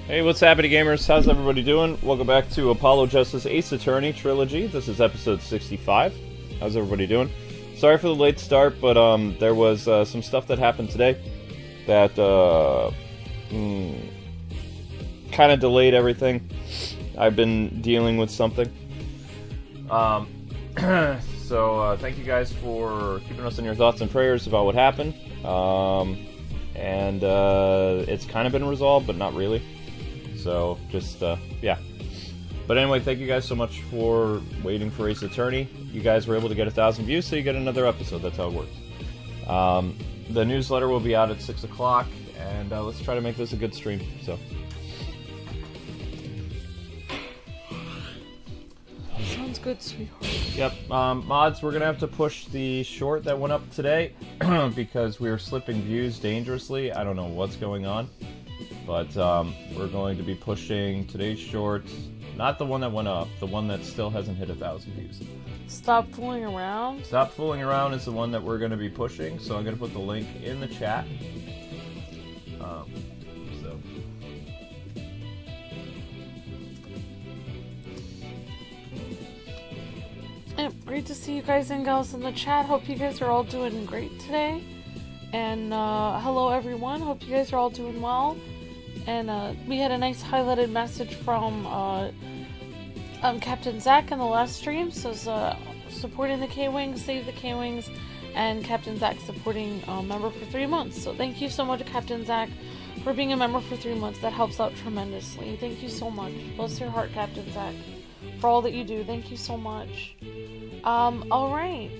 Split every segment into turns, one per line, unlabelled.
Hey, what's happening, gamers? How's everybody doing? Welcome back to Apollo Justice Ace Attorney Trilogy. This is episode 65. How's everybody doing? Sorry for the late start, but there was some stuff that happened today that kind of delayed everything. I've been dealing with something. So thank you guys for keeping us in your thoughts and prayers about what happened. And it's kind of been resolved, but not really. So, just, yeah. But anyway, thank you guys so much for waiting for Ace Attorney. You guys were able to get 1,000 views, so you get another episode. That's how it works. The newsletter will be out at 6 o'clock, and let's try to make this a good stream, so.
Sounds good, sweetheart.
Yep, mods, we're gonna have to push the short that went up today, because we are slipping views dangerously. I don't know what's going on. But we're going to be pushing today's short, not the one that went up, the one that still hasn't hit 1,000 views.
Stop fooling around?
Stop Fooling Around is the one that we're going to be pushing, so I'm going to put the link in the chat.
Great to see you guys and gals in the chat. Hope you guys are all doing great today. And hello everyone, hope you guys are all doing well. And we had a nice highlighted message from Captain Zach in the last stream. So supporting the K-Wings, Save the K-Wings, and Captain Zach supporting a member for 3 months. So thank you so much, Captain Zach, for being a member for 3 months. That helps out tremendously. Thank you so much. Bless your heart, Captain Zach, for all that you do. Thank you so much. Alright.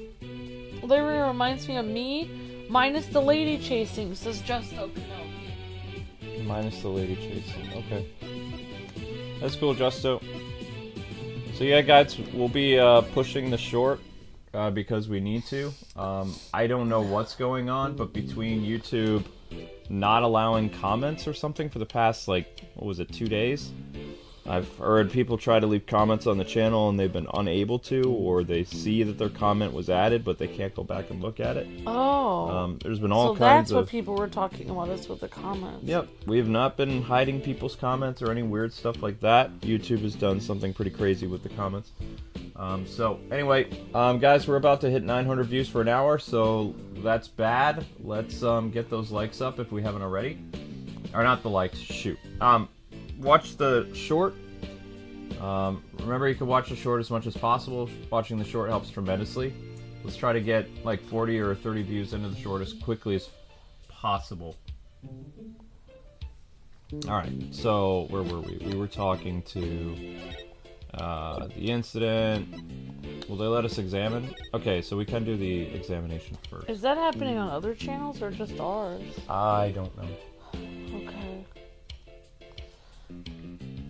Larry reminds me of me, minus the lady chasing, says Justo.
Minus the lady chasing. Okay. That's cool, Justo. So yeah, guys, we'll be pushing the short because we need to. I don't know what's going on, but between YouTube not allowing comments or something for the past, like, what was it, 2 days? I've heard people try to leave comments on the channel and they've been unable to, or they see that their comment was added but they can't go back and look at it.
Oh.
There's been all kinds of...
So that's what people were talking about, is with the comments.
Yep. We have not been hiding people's comments or any weird stuff like that. YouTube has done something pretty crazy with the comments. So, anyway, guys, we're about to hit 900 views for an hour, so that's bad. Let's get those likes up if we haven't already. Or not the likes, shoot. Watch the short. Remember, you can watch the short as much as possible. Watching the short helps tremendously. Let's try to get like 40 or 30 views into the short as quickly as possible. Alright, so where were we? We were talking to the incident. Will they let us examine? Okay, so we can do the examination first.
Is that happening on other channels or just ours?
I don't know.
Okay.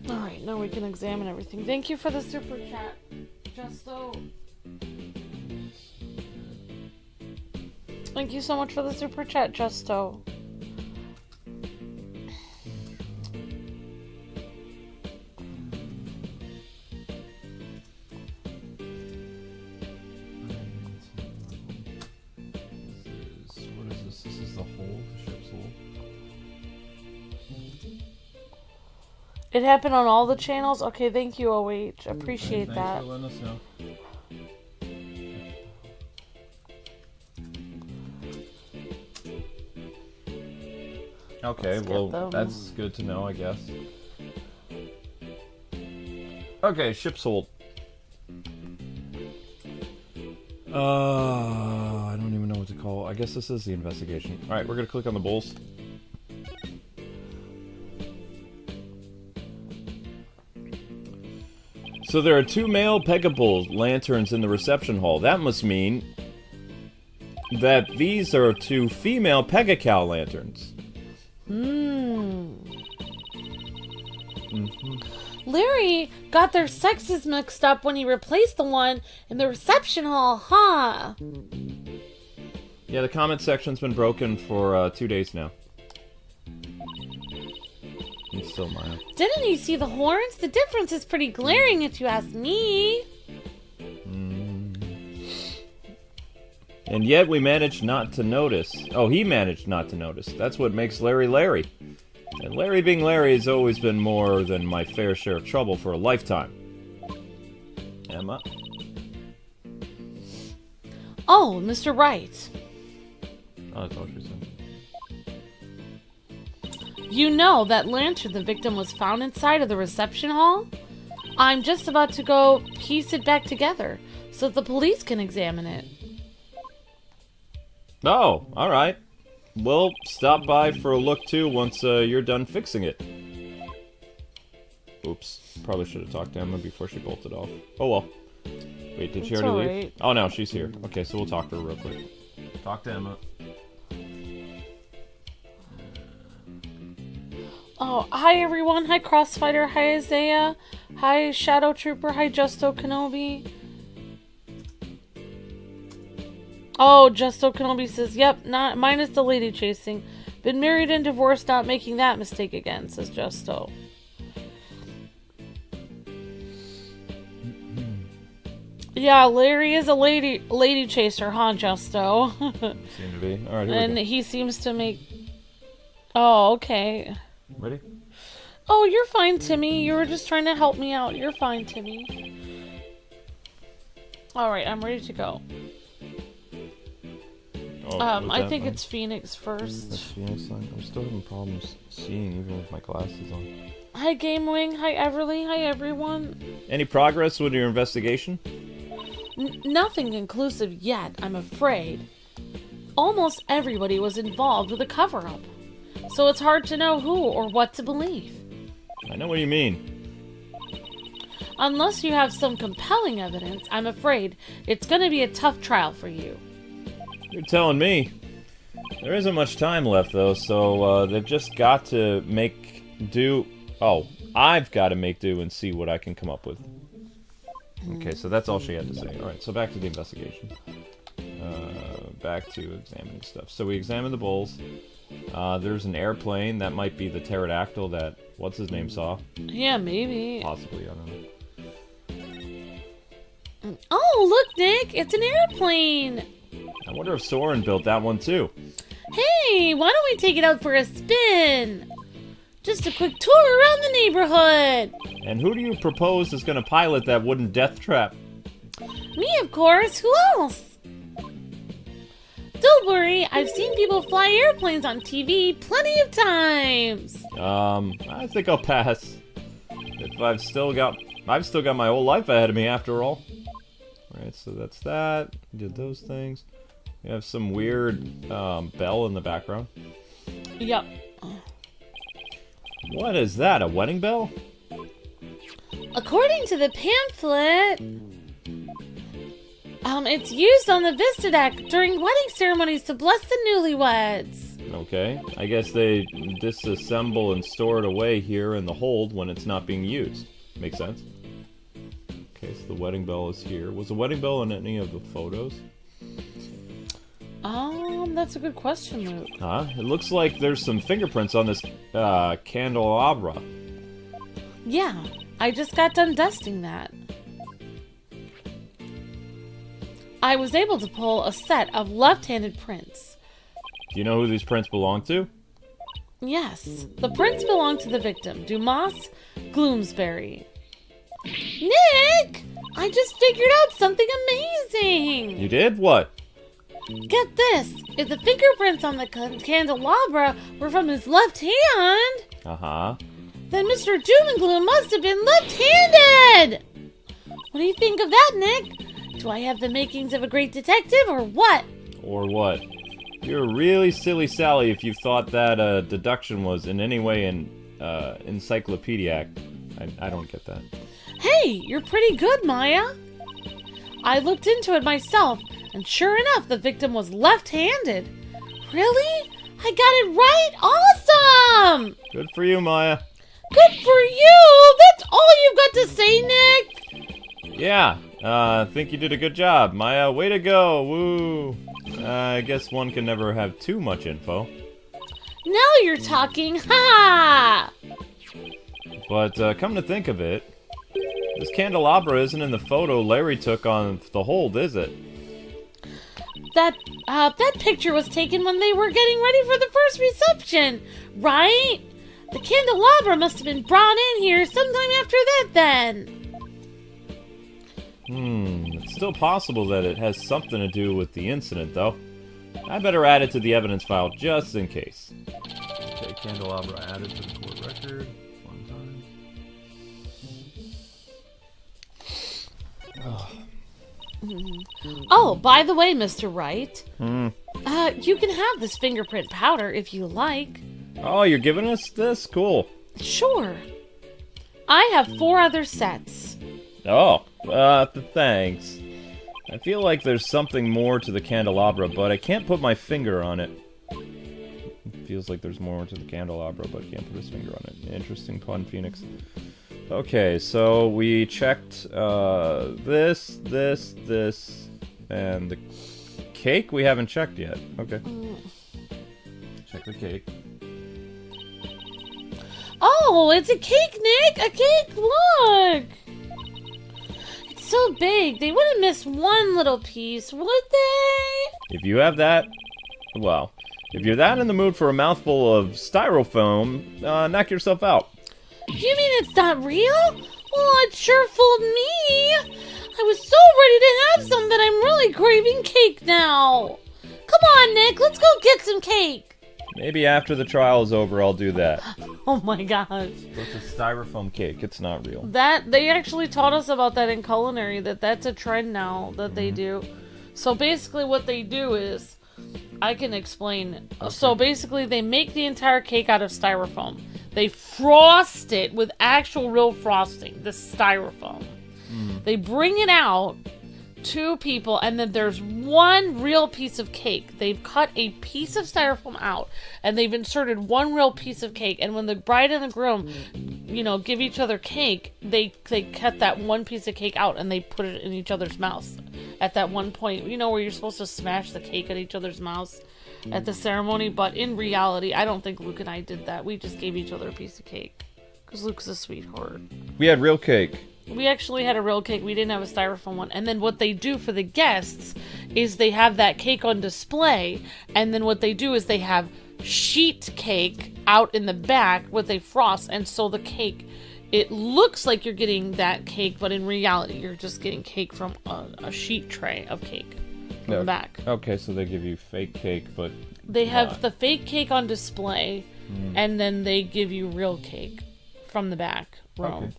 Alright, now we can examine everything. Thank you for the super chat, Justo. Thank you so much for the super chat, Justo.
What is this? This is the hold, the ship's hold.
It happened on all the channels? Okay, thank you, OH. Appreciate that.
Thanks for letting us know. Okay, well, that's good to know, I guess. Okay, ship's hold. I don't even know what to call it. I guess this is the investigation. Alright, we're gonna click on the bulls. So there are 2 male Pegapole lanterns in the reception hall. That must mean that these are 2 female Pegacal lanterns.
Larry got their sexes mixed up when he replaced the one in the reception hall, huh?
Yeah, the comment section's been broken for 2 days now. It's still mine.
Didn't you see the horns? The difference is pretty glaring if you ask me.
And yet we managed not to notice. Oh, he managed not to notice. That's what makes Larry Larry. And Larry being Larry has always been more than my fair share of trouble for a lifetime. Emma?
Oh, Mr. Wright.
Oh, that's all she said.
You know that lantern the victim was found inside of the reception hall? I'm just about to go piece it back together so the police can examine it.
Oh, alright. We'll stop by for a look too once you're done fixing it. Oops. Probably should have talked to Emma before she bolted off. Oh well. Wait, did she already leave?
Right.
Oh no, she's here. Okay, so we'll talk to her real quick. Talk to Emma.
Oh, hi everyone. Hi Crossfighter. Hi Isaiah. Hi Shadow Trooper. Hi Justo Kenobi. Oh, Justo Kenobi says, yep, not minus the lady chasing. Been married and divorced, not making that mistake again, says Justo. Yeah, Larry is a lady chaser, huh, Justo?
Seem to be. Alright, here
And
we go.
he seems to make... Oh, okay.
Ready?
Oh, you're fine, Timmy. You were just trying to help me out. You're fine, Timmy. Alright, I'm ready to go.
Oh,
I think it's Phoenix first.
That's Phoenix line. I'm still having problems seeing even with my glasses on.
Hi, Gamewing. Hi, Everly. Hi, everyone.
Any progress with your investigation?
Nothing conclusive yet, I'm afraid. Almost everybody was involved with a cover-up, so it's hard to know who or what to believe.
I know what you mean.
Unless you have some compelling evidence, I'm afraid it's going to be a tough trial for you.
You're telling me. There isn't much time left, though, so they've just got to make do. Oh, I've got to make do and see what I can come up with. Okay, so that's all she had to say. Alright, so back to the investigation. Back to examining stuff. So we examined the bulls. There's an airplane. That might be the pterodactyl that what's-his-name saw.
Yeah, maybe.
Possibly, I don't know.
Oh, look, Nick! It's an airplane!
I wonder if Sorin built that one, too.
Hey, why don't we take it out for a spin? Just a quick tour around the neighborhood.
And who do you propose is going to pilot that wooden death trap?
Me, of course. Who else? Don't worry, I've seen people fly airplanes on TV plenty of times.
I think I'll pass. If I've still got my whole life ahead of me after all. Alright, so that's that. Did those things. We have some weird bell in the background.
Yep.
What is that, a wedding bell?
According to the pamphlet, it's used on the Vistadak during wedding ceremonies to bless the newlyweds.
Okay, I guess they disassemble and store it away here in the hold when it's not being used. Makes sense. Okay, so the wedding bell is here. Was the wedding bell in any of the photos?
That's a good question, Luke.
Huh? It looks like there's some fingerprints on this candelabra.
Yeah, I just got done dusting that. I was able to pull a set of left-handed prints.
Do you know who these prints belong to?
Yes, the prints belong to the victim, Dumas Gloomsbury. Nick! I just figured out something amazing!
You did? What?
Get this! If the fingerprints on the candelabra were from his left hand,
Uh-huh.
then Mr. Doom and Gloom must have been left-handed! What do you think of that, Nick? Do I have the makings of a great detective, or what?
Or what? You're really silly Sally if you thought that deduction was in any way encyclopedic. I don't get that.
Hey, you're pretty good, Maya. I looked into it myself, and sure enough, the victim was left-handed. Really? I got it right? Awesome!
Good for you, Maya.
Good for you! That's all you've got to say, Nick!
Yeah, I think you did a good job, Maya. Way to go! Woo! I guess one can never have too much info.
Now you're talking, ha!
But come to think of it, this candelabra isn't in the photo Larry took on the hold, is it?
That picture was taken when they were getting ready for the first reception, right? The candelabra must have been brought in here sometime after that then.
It's still possible that it has something to do with the incident, though. I better add it to the evidence file just in case. Okay, candelabra added to the court record. One time.
Oh, by the way, Mr. Wright. You can have this fingerprint powder if you like.
Oh, you're giving us this? Cool.
Sure. I have 4 other sets.
Oh, thanks. I feel like there's something more to the candelabra, but I can't put my finger on it. It feels like there's more to the candelabra, but I can't put his finger on it. Interesting pun, Phoenix. Okay, so we checked this, and the cake we haven't checked yet. Okay. Check the cake.
Oh, it's a cake, Nick! A cake, look! It's so big, they wouldn't miss one little piece, would they?
If you have that, well, if you're that in the mood for a mouthful of styrofoam, knock yourself out.
You mean it's not real? Well, it sure fooled me. I was so ready to have some that I'm really craving cake now. Come on, Nick, let's go get some cake.
Maybe after the trial is over, I'll do that.
Oh my gosh.
It's a styrofoam cake. It's not real.
They actually taught us about that in culinary, that's a trend now that they do. So basically what they do is, I can explain. Okay. So basically they make the entire cake out of styrofoam. They frost it with actual real frosting, the styrofoam. They bring it out to people, and then there's one real piece of cake. They've cut a piece of styrofoam out, and they've inserted one real piece of cake. And when the bride and the groom, give each other cake, they cut that one piece of cake out, and they put it in each other's mouths at that one point. Where you're supposed to smash the cake at each other's mouths at the ceremony. But in reality, I don't think Luke and I did that. We just gave each other a piece of cake, because Luke's a sweetheart.
We had real cake.
We actually had a real cake. We didn't have a styrofoam one. And then what they do for the guests is they have that cake on display. And then what they do is they have sheet cake out in the back with a frost. And so the cake, it looks like you're getting that cake, but in reality, you're just getting cake from a sheet tray of cake from the back.
Okay, so they give you fake cake, but
they have the fake cake on display, and then they give you real cake from the back room.
Okay.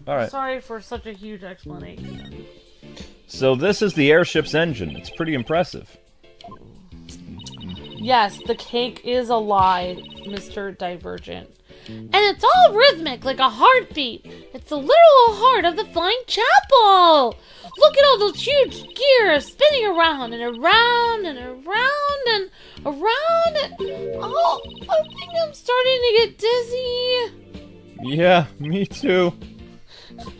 All right.
Sorry for such a huge explanation.
So this is the airship's engine. It's pretty impressive.
Yes, the cake is alive, Mr. Divergent. And it's all rhythmic, like a heartbeat. It's the literal heart of the Flying Chapel. Look at all those huge gears spinning around and around and around and around. And, oh, I think I'm starting to get dizzy.
Yeah, me too.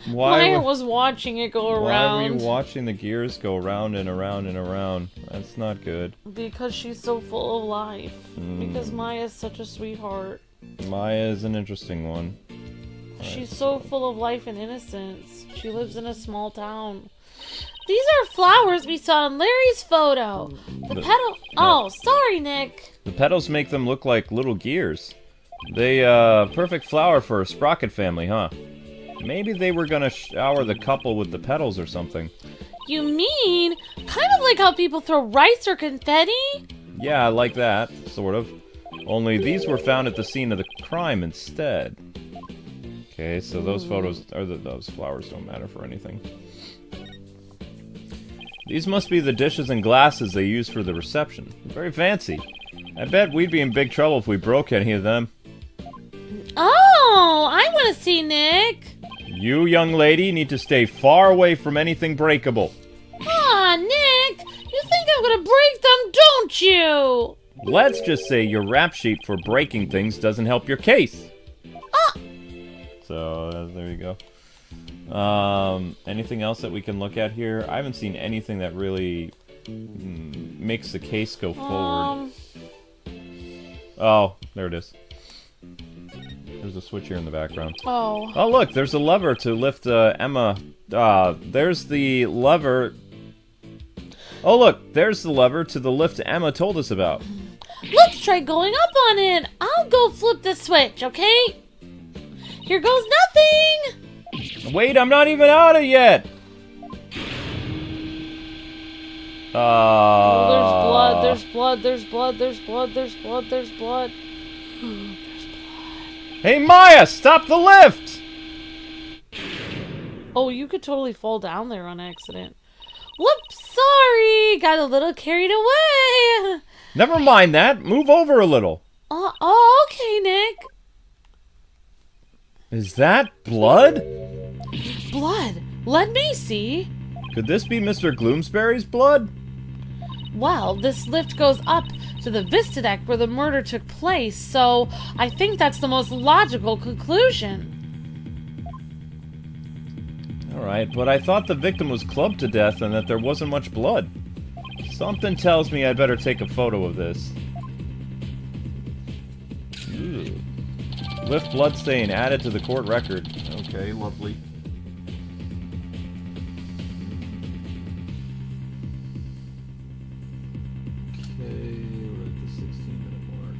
Maya was watching it go around.
Why were you watching the gears go around and around and around? That's not good.
Because she's so full of life. Because Maya's such a sweetheart.
Maya is an interesting one.
She's so full of life and innocence. She lives in a small town. These are flowers we saw in Larry's photo. The petal... Oh, sorry, Nick.
The petals make them look like little gears. They, perfect flower for a Sprocket family, huh? Maybe they were gonna shower the couple with the petals or something.
You mean, kind of like how people throw rice or confetti?
Yeah, like that, sort of. Only these were found at the scene of the crime instead. Okay, so those photos, or those flowers don't matter for anything. These must be the dishes and glasses they used for the reception. Very fancy. I bet we'd be in big trouble if we broke any of them.
Oh, I want to see Nick.
You, young lady, need to stay far away from anything breakable.
Aw, Nick, you think I'm gonna break them, don't you?
Let's just say your rap sheet for breaking things doesn't help your case. So, there you go. Anything else that we can look at here? I haven't seen anything that really makes the case go forward. Oh, there it is. There's a switch here in the background.
Oh.
Oh, look, there's a lever to lift Emma. There's the lever. Oh, look, there's the lever to the lift Emma told us about.
Let's try going up on it. I'll go flip the switch, okay? Here goes nothing.
Wait, I'm not even out of yet.
Oh, there's blood. There's blood. There's blood. There's blood. There's blood. There's blood.
Hey, Maya, stop the lift!
Oh, you could totally fall down there on accident. Whoops, sorry. Got a little carried away.
Never mind that. Move over a little.
Oh, okay, Nick.
Is that blood?
Blood. Let me see.
Could this be Mr. Gloomsbury's blood?
Well, this lift goes up to the Vista deck where the murder took place, so I think that's the most logical conclusion.
Alright, but I thought the victim was clubbed to death and that there wasn't much blood. Something tells me I'd better take a photo of this. Ooh. Lift bloodstain added to the court record. Okay, lovely. Okay, we're at the 16-minute mark.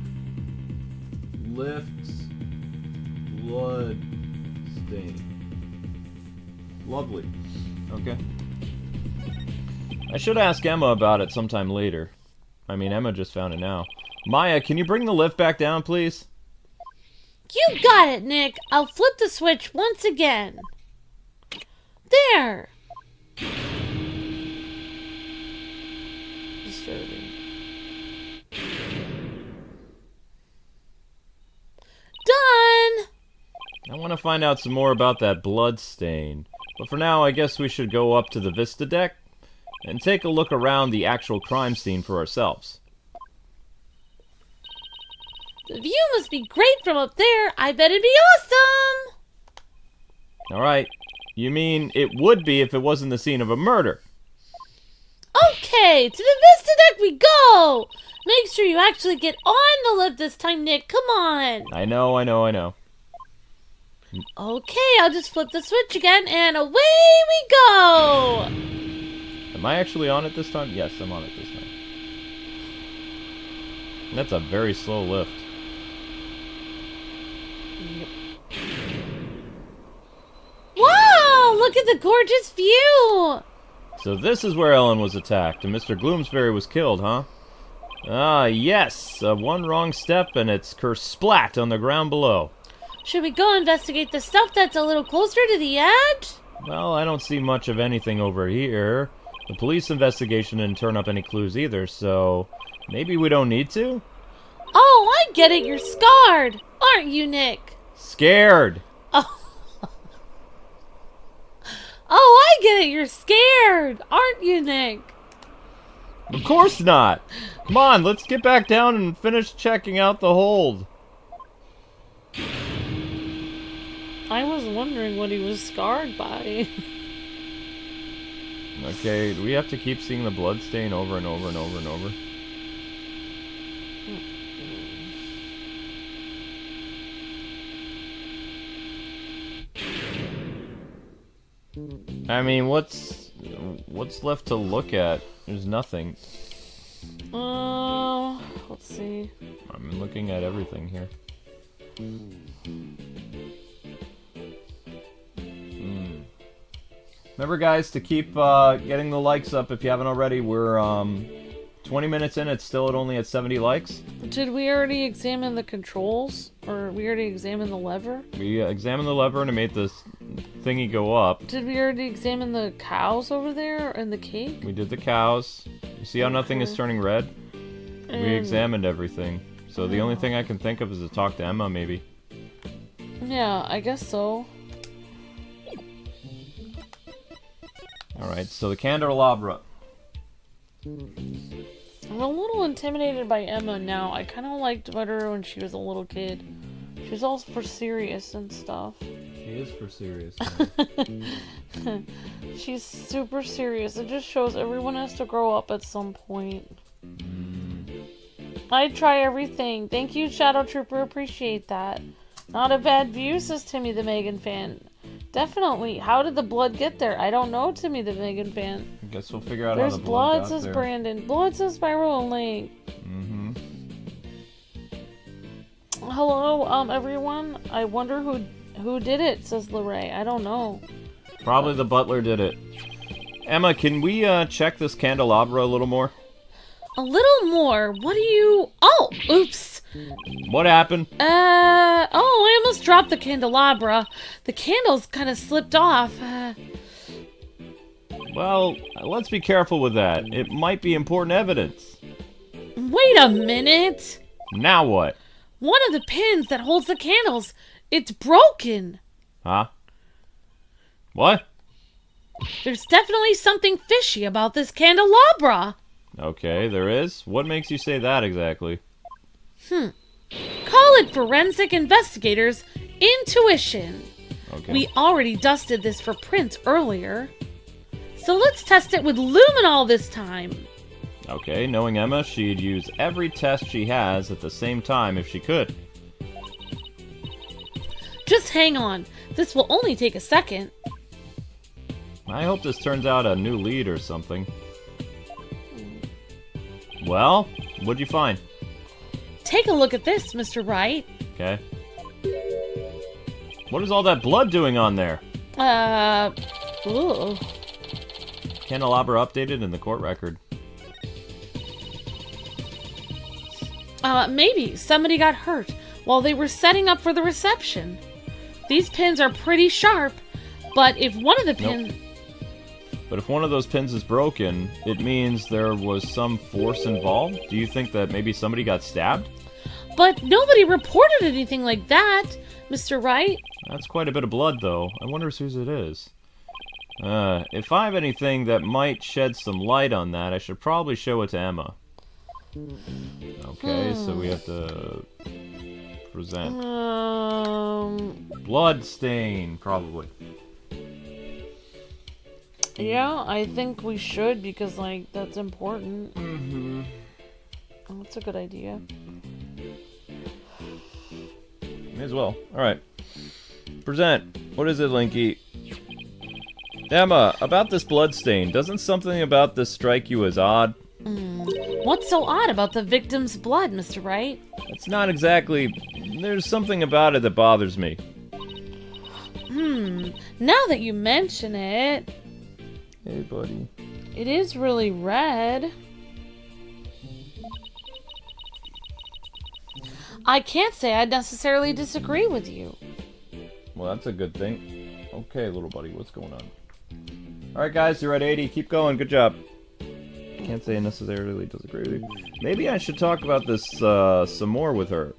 Lift bloodstain. Lovely. Okay. I should ask Emma about it sometime later. I mean, Emma just found it now. Maya, can you bring the lift back down, please?
You got it, Nick. I'll flip the switch once again. There. Disturbing. Done.
I want to find out some more about that blood stain. But for now, I guess we should go up to the Vista deck and take a look around the actual crime scene for ourselves.
The view must be great from up there. I bet it'd be awesome.
Alright. You mean it would be if it wasn't the scene of a murder?
Okay, to the Vista deck we go. Make sure you actually get on the lift this time, Nick. Come on.
I know.
Okay, I'll just flip the switch again, and away we go!
Am I actually on it this time? Yes, I'm on it this time. That's a very slow lift.
Yep. Wow, look at the gorgeous view!
So this is where Ellen was attacked, and Mr. Gloomsbury was killed, huh? Ah, yes! One wrong step, and it's kersplat on the ground below.
Should we go investigate the stuff that's a little closer to the edge?
Well, I don't see much of anything over here. The police investigation didn't turn up any clues either, so maybe we don't need to?
Oh, I get it. You're scarred. Aren't you, Nick?
Scared!
Oh, I get it. You're scared. Aren't you, Nick?
Of course not! Come on, let's get back down and finish checking out the hold.
I was wondering what he was scarred by.
Okay, do we have to keep seeing the blood stain over and over and over and over? I mean, what's left to look at? There's nothing.
Let's see.
I'm looking at everything here. Remember, guys, to keep getting the likes up if you haven't already. We're 20 minutes in. It's still only at 70 likes.
Did we already examine the controls? Or we already examined the lever?
We examined the lever and it made this thingy go up.
Did we already examine the cows over there and the cake?
We did the cows. You see how nothing is turning red? We examined everything. So the only thing I can think of is to talk to Emma, maybe.
Yeah, I guess so.
Alright, so the Candelabra.
I'm a little intimidated by Emma now. I kind of liked better when she was a little kid. She was all for serious and stuff.
She is for serious.
She's super serious. It just shows everyone has to grow up at some point. I try everything. Thank you, Shadow Trooper. Appreciate that. Not a bad view, says Timmy the Megan fan. Definitely. How did the blood get there? I don't know, Timmy the Megan fan.
I guess we'll figure out
There's
how the blood got
says
there.
Brandon. Blood says Spiral and Link. Hello, everyone. I wonder who did it, says Lorray. I don't know.
Probably the butler did it. Emma, can we check this candelabra a little more?
A little more? What do you... Oh, oops.
What happened?
I almost dropped the candelabra. The candles kind of slipped off.
Well, let's be careful with that. It might be important evidence.
Wait a minute.
Now what?
One of the pins that holds the candles, it's broken.
Huh? What?
There's definitely something fishy about this candelabra.
Okay, there is. What makes you say that exactly?
Call it forensic investigators' intuition.
Okay.
We already dusted this for prints earlier. So let's test it with luminol this time.
Okay, knowing Emma, she'd use every test she has at the same time if she could.
Just hang on. This will only take a second.
I hope this turns out a new lead or something. Well, what'd you find?
Take a look at this, Mr. Wright.
Okay. What is all that blood doing on there?
Ugh.
Candelabra updated in the court record.
Maybe somebody got hurt while they were setting up for the reception. These pins are pretty sharp, but if one of the pins...
Nope. But if one of those pins is broken, it means there was some force involved? Do you think that maybe somebody got stabbed?
But nobody reported anything like that, Mr. Wright.
That's quite a bit of blood, though. I wonder whose it is. If I have anything that might shed some light on that, I should probably show it to Emma. Okay, so we have to present. Bloodstain, probably.
Yeah, I think we should because, like, that's important.
Mm-hmm.
Oh, that's a good idea.
May as well. Alright. Present. What is it, Linky? Emma, about this bloodstain, doesn't something about this strike you as odd?
What's so odd about the victim's blood, Mr. Wright?
It's not exactly... There's something about it that bothers me.
Now that you mention it...
Hey, buddy.
It is really red. I can't say I necessarily disagree with you.
Well, that's a good thing. Okay, little buddy, what's going on? Alright, guys, you're at 80. Keep going. Good job. Can't say I necessarily disagree with you. Maybe I should talk about this some more with her.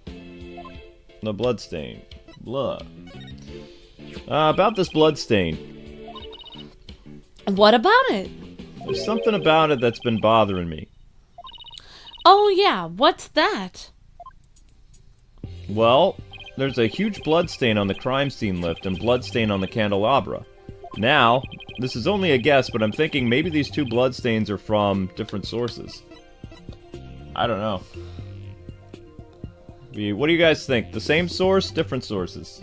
The bloodstain. Blood. About this bloodstain.
What about it?
There's something about it that's been bothering me.
Oh yeah, what's that?
Well, there's a huge bloodstain on the crime scene lift and bloodstain on the candelabra. Now, this is only a guess, but I'm thinking maybe these two bloodstains are from different sources. I don't know. What do you guys think? The same source, different sources?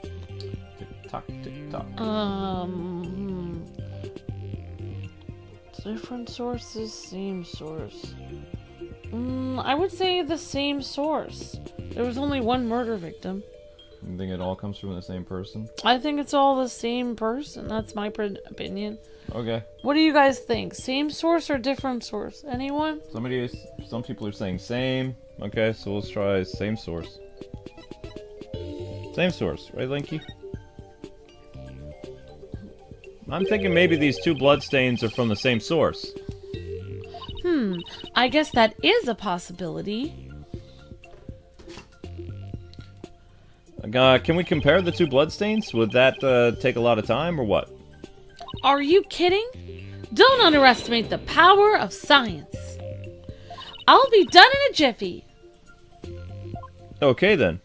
Tick-tock, tick-tock.
Different sources, same source. I would say the same source. There was only one murder victim.
You think it all comes from the same person?
I think it's all the same person. That's my opinion.
Okay.
What do you guys think? Same source or different source? Anyone?
Some people are saying same. Okay, so let's try same source. Same source, right, Linky? I'm thinking maybe these two bloodstains are from the same source.
I guess that is a possibility.
Can we compare the two bloodstains? Would that take a lot of time, or what?
Are you kidding? Don't underestimate the power of science. I'll be done in a jiffy.
Okay, then.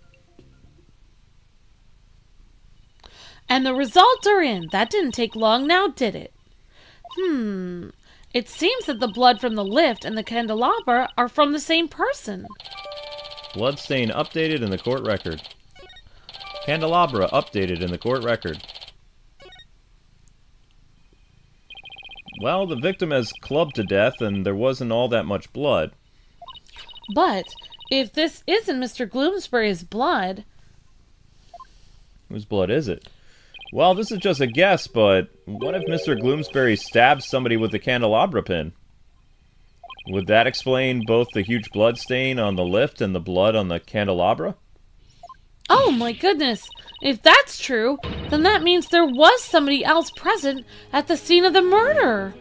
And the results are in. That didn't take long now, did it? It seems that the blood from the lift and the candelabra are from the same person.
Bloodstain updated in the court record. Candelabra updated in the court record. Well, the victim has clubbed to death and there wasn't all that much blood.
But If this isn't Mr. Gloomsbury's blood...
Whose blood is it? Well, this is just a guess, but what if Mr. Gloomsbury stabs somebody with a candelabra pin? Would that explain both the huge blood stain on the lift and the blood on the candelabra?
Oh my goodness! If that's true, then that means there was somebody else present at the scene of the murder!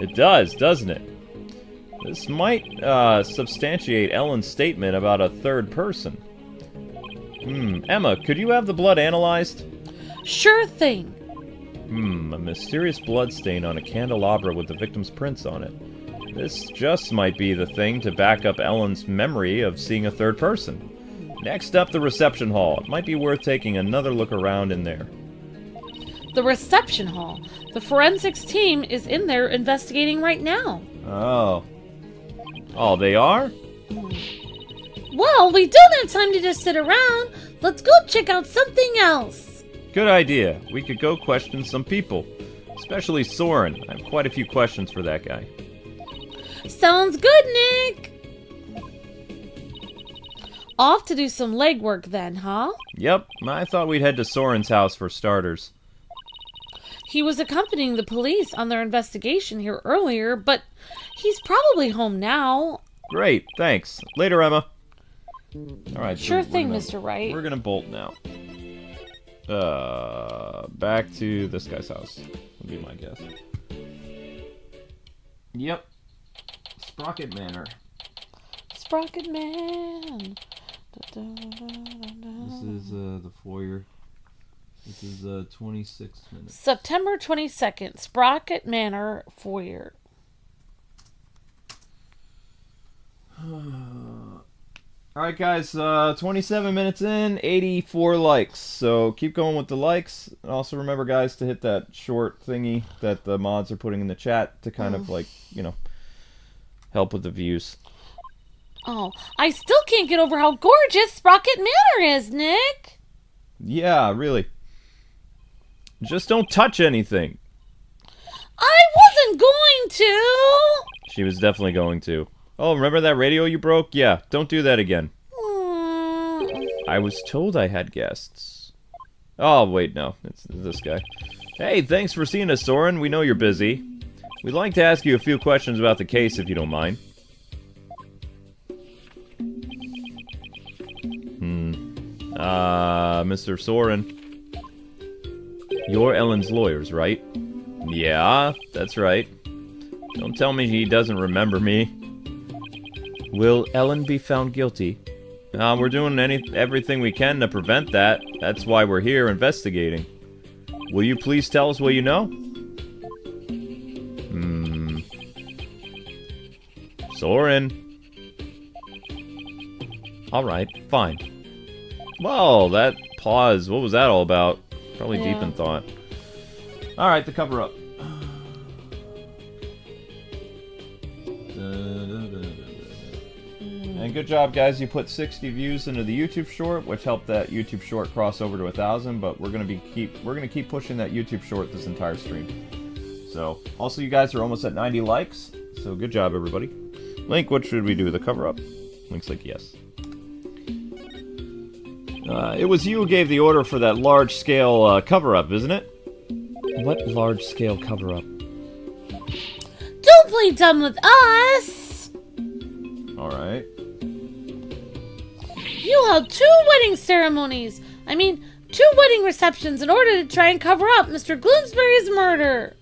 It does, doesn't it? This might substantiate Ellen's statement about a third person. Emma, could you have the blood analyzed?
Sure thing.
A mysterious blood stain on a candelabra with the victim's prints on it. This just might be the thing to back up Ellen's memory of seeing a third person. Next up, the reception hall. It might be worth taking another look around in there.
The reception hall. The forensics team is in there investigating right now.
Oh. Oh, they are?
Well, we don't have time to just sit around. Let's go check out something else.
Good idea. We could go question some people. Especially Sorin. I have quite a few questions for that guy.
Sounds good, Nick. Off to do some legwork then, huh?
Yep. I thought we'd head to Sorin's house for starters.
He was accompanying the police on their investigation here earlier, but he's probably home now.
Great. Thanks. Later, Emma. All right.
Sure thing, Mr. Wright.
We're gonna bolt now. Back to this guy's house. Would be my guess. Yep. Sprocket Manor.
Sprocket Man.
This is the foyer. This is 26 minutes.
September 22nd, Sprocket Manor foyer.
Alright guys, 27 minutes in, 84 likes. So keep going with the likes. And also remember guys to hit that short thingy that the mods are putting in the chat to kind of like, you know, help with the views.
Oh, I still can't get over how gorgeous Sprocket Manor is, Nick.
Yeah, really. Just don't touch anything.
I wasn't going to.
She was definitely going to. Oh, remember that radio you broke? Yeah, don't do that again. I was told I had guests. Oh, wait, no. It's this guy. Hey, thanks for seeing us, Sorin. We know you're busy. We'd like to ask you a few questions about the case, if you don't mind. Mr. Sorin. You're Ellen's lawyers, right? Yeah, that's right. Don't tell me he doesn't remember me. Will Ellen be found guilty? We're doing everything we can to prevent that. That's why we're here investigating. Will you please tell us what you know? Sorin. Alright, fine. Well, that pause, what was that all about? Probably deep in thought. Alright, the cover-up. And good job, guys. You put 60 views into the YouTube short, which helped that YouTube short cross over to 1,000. But we're gonna keep pushing that YouTube short this entire stream. So, also, you guys are almost at 90 likes. So, good job, everybody. Link, what should we do? The cover up? Link's like yes. It was you who gave the order for that large-scale cover-up, isn't it? What large-scale cover-up?
Don't play dumb with us!
Alright.
You held 2 wedding ceremonies! I mean, 2 wedding receptions in order to try and cover up Mr. Gloomsbury's murder!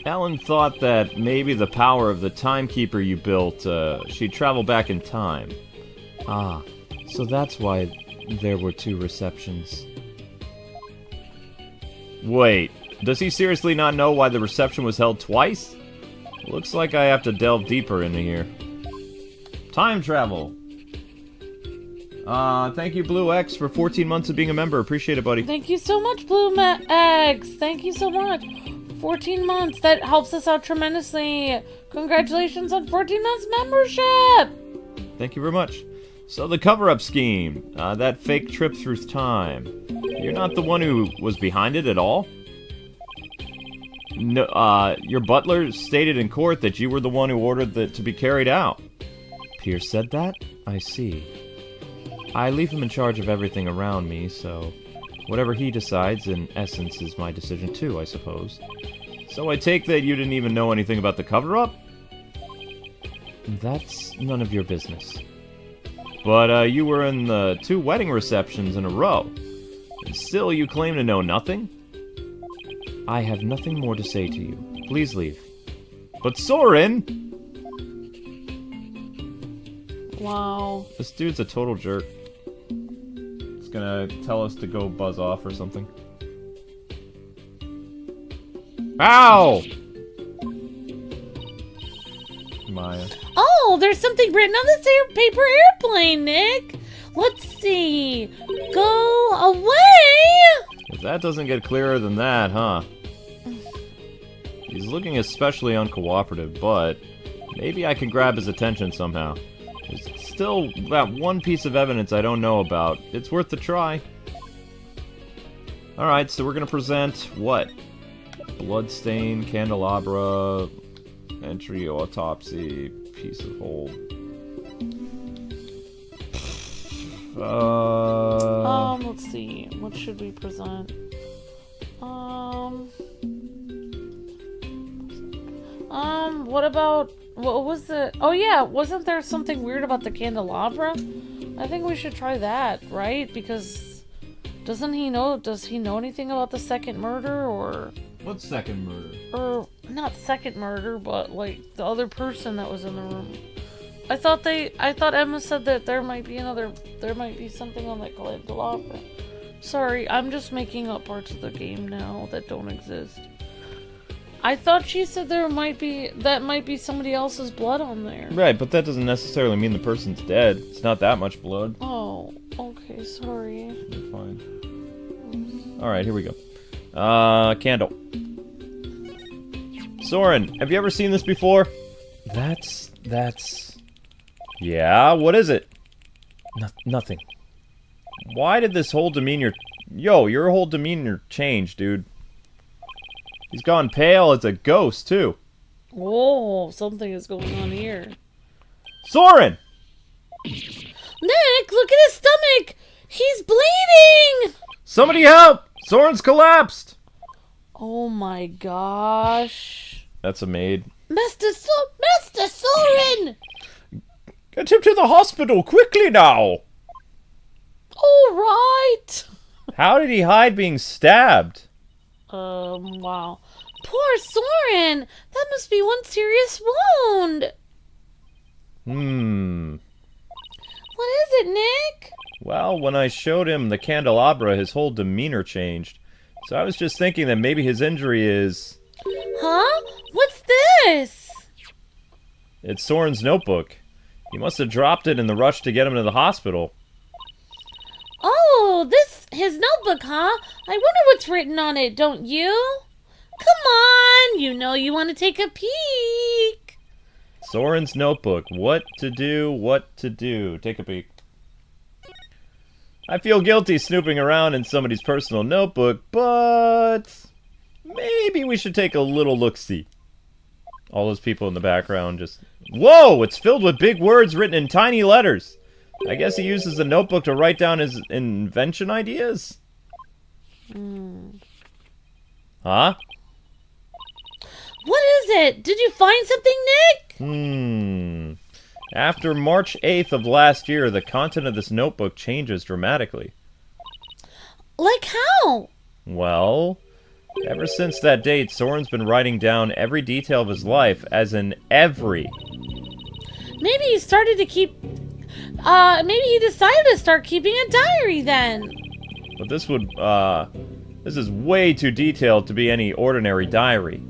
Ellen thought that maybe the power of the timekeeper you built, she'd travel back in time. Ah, so that's why there were 2 receptions. Wait, does he seriously not know why the reception was held twice? Looks like I have to delve deeper into here. Time travel! Thank you, Blue X, for 14 months of being a member. Appreciate it, buddy.
Thank you so much, Blue X. Thank you so much. 14 months. That helps us out tremendously. Congratulations on 14 months membership.
Thank you very much. So the cover-up scheme, that fake trip through time. You're not the one who was behind it at all? No, your butler stated in court that you were the one who ordered it to be carried out. Pierce said that? I see. I leave him in charge of everything around me, so whatever he decides, in essence, is my decision too, I suppose. So I take that you didn't even know anything about the cover-up? That's none of your business. But you were in the 2 wedding receptions in a row. And still you claim to know nothing? I have nothing more to say to you. Please leave. But Sorin!
Wow.
This dude's a total jerk. He's gonna tell us to go buzz off or something. Ow! Maya.
Oh, there's something written on this paper airplane, Nick. Let's see. Go away!
If that doesn't get clearer than that, huh? He's looking especially uncooperative, but maybe I can grab his attention somehow. There's still that one piece of evidence I don't know about. It's worth a try. Alright, so we're gonna present what? Bloodstain, Candelabra, entry, autopsy, piece of hold.
Let's see. What should we present? What about, what was the, oh yeah, wasn't there something weird about the Candelabra? I think we should try that, right? Because does he know anything about the second murder, or?
What second murder?
Or, not second murder, but like the other person that was in the room. I thought Emma said that there might be something on that Candelabra. Sorry, I'm just making up parts of the game now that don't exist. I thought she said that might be somebody else's blood on there.
Right, but that doesn't necessarily mean the person's dead. It's not that much blood.
Oh, okay, sorry.
You're fine. Alright, here we go. Candle. Sorin, have you ever seen this before? That's... Yeah, what is it? Nothing. Why did this whole demeanor... Yo, your whole demeanor changed, dude. He's gone pale as a ghost, too.
Whoa, something is going on here.
Sorin!
Nick, look at his stomach! He's bleeding!
Somebody help! Sorin's collapsed!
Oh my gosh.
That's a maid.
Master Sorin!
Get him to the hospital, quickly now!
Alright!
How did he hide being stabbed?
Wow. Poor Sorin! That must be one serious wound! What is it, Nick?
Well, when I showed him the candelabra, his whole demeanor changed. So I was just thinking that maybe his injury is...
Huh? What's this?
It's Sorin's notebook. He must have dropped it in the rush to get him to the hospital.
Oh, his notebook, huh? I wonder what's written on it, don't you? Come on, you know you want to take a peek.
Sorin's notebook. What to do. Take a peek. I feel guilty snooping around in somebody's personal notebook, but maybe we should take a little look-see. All those people in the background just... Whoa! It's filled with big words written in tiny letters. I guess he uses the notebook to write down his invention ideas? Huh?
What is it? Did you find something, Nick?
After March 8th of last year, the content of this notebook changes dramatically.
Like how?
Well, ever since that date, Sorin's been writing down every detail of his life, as in every.
Maybe he started to keep... maybe he decided to start keeping a diary then.
But this would, this is way too detailed to be any ordinary diary.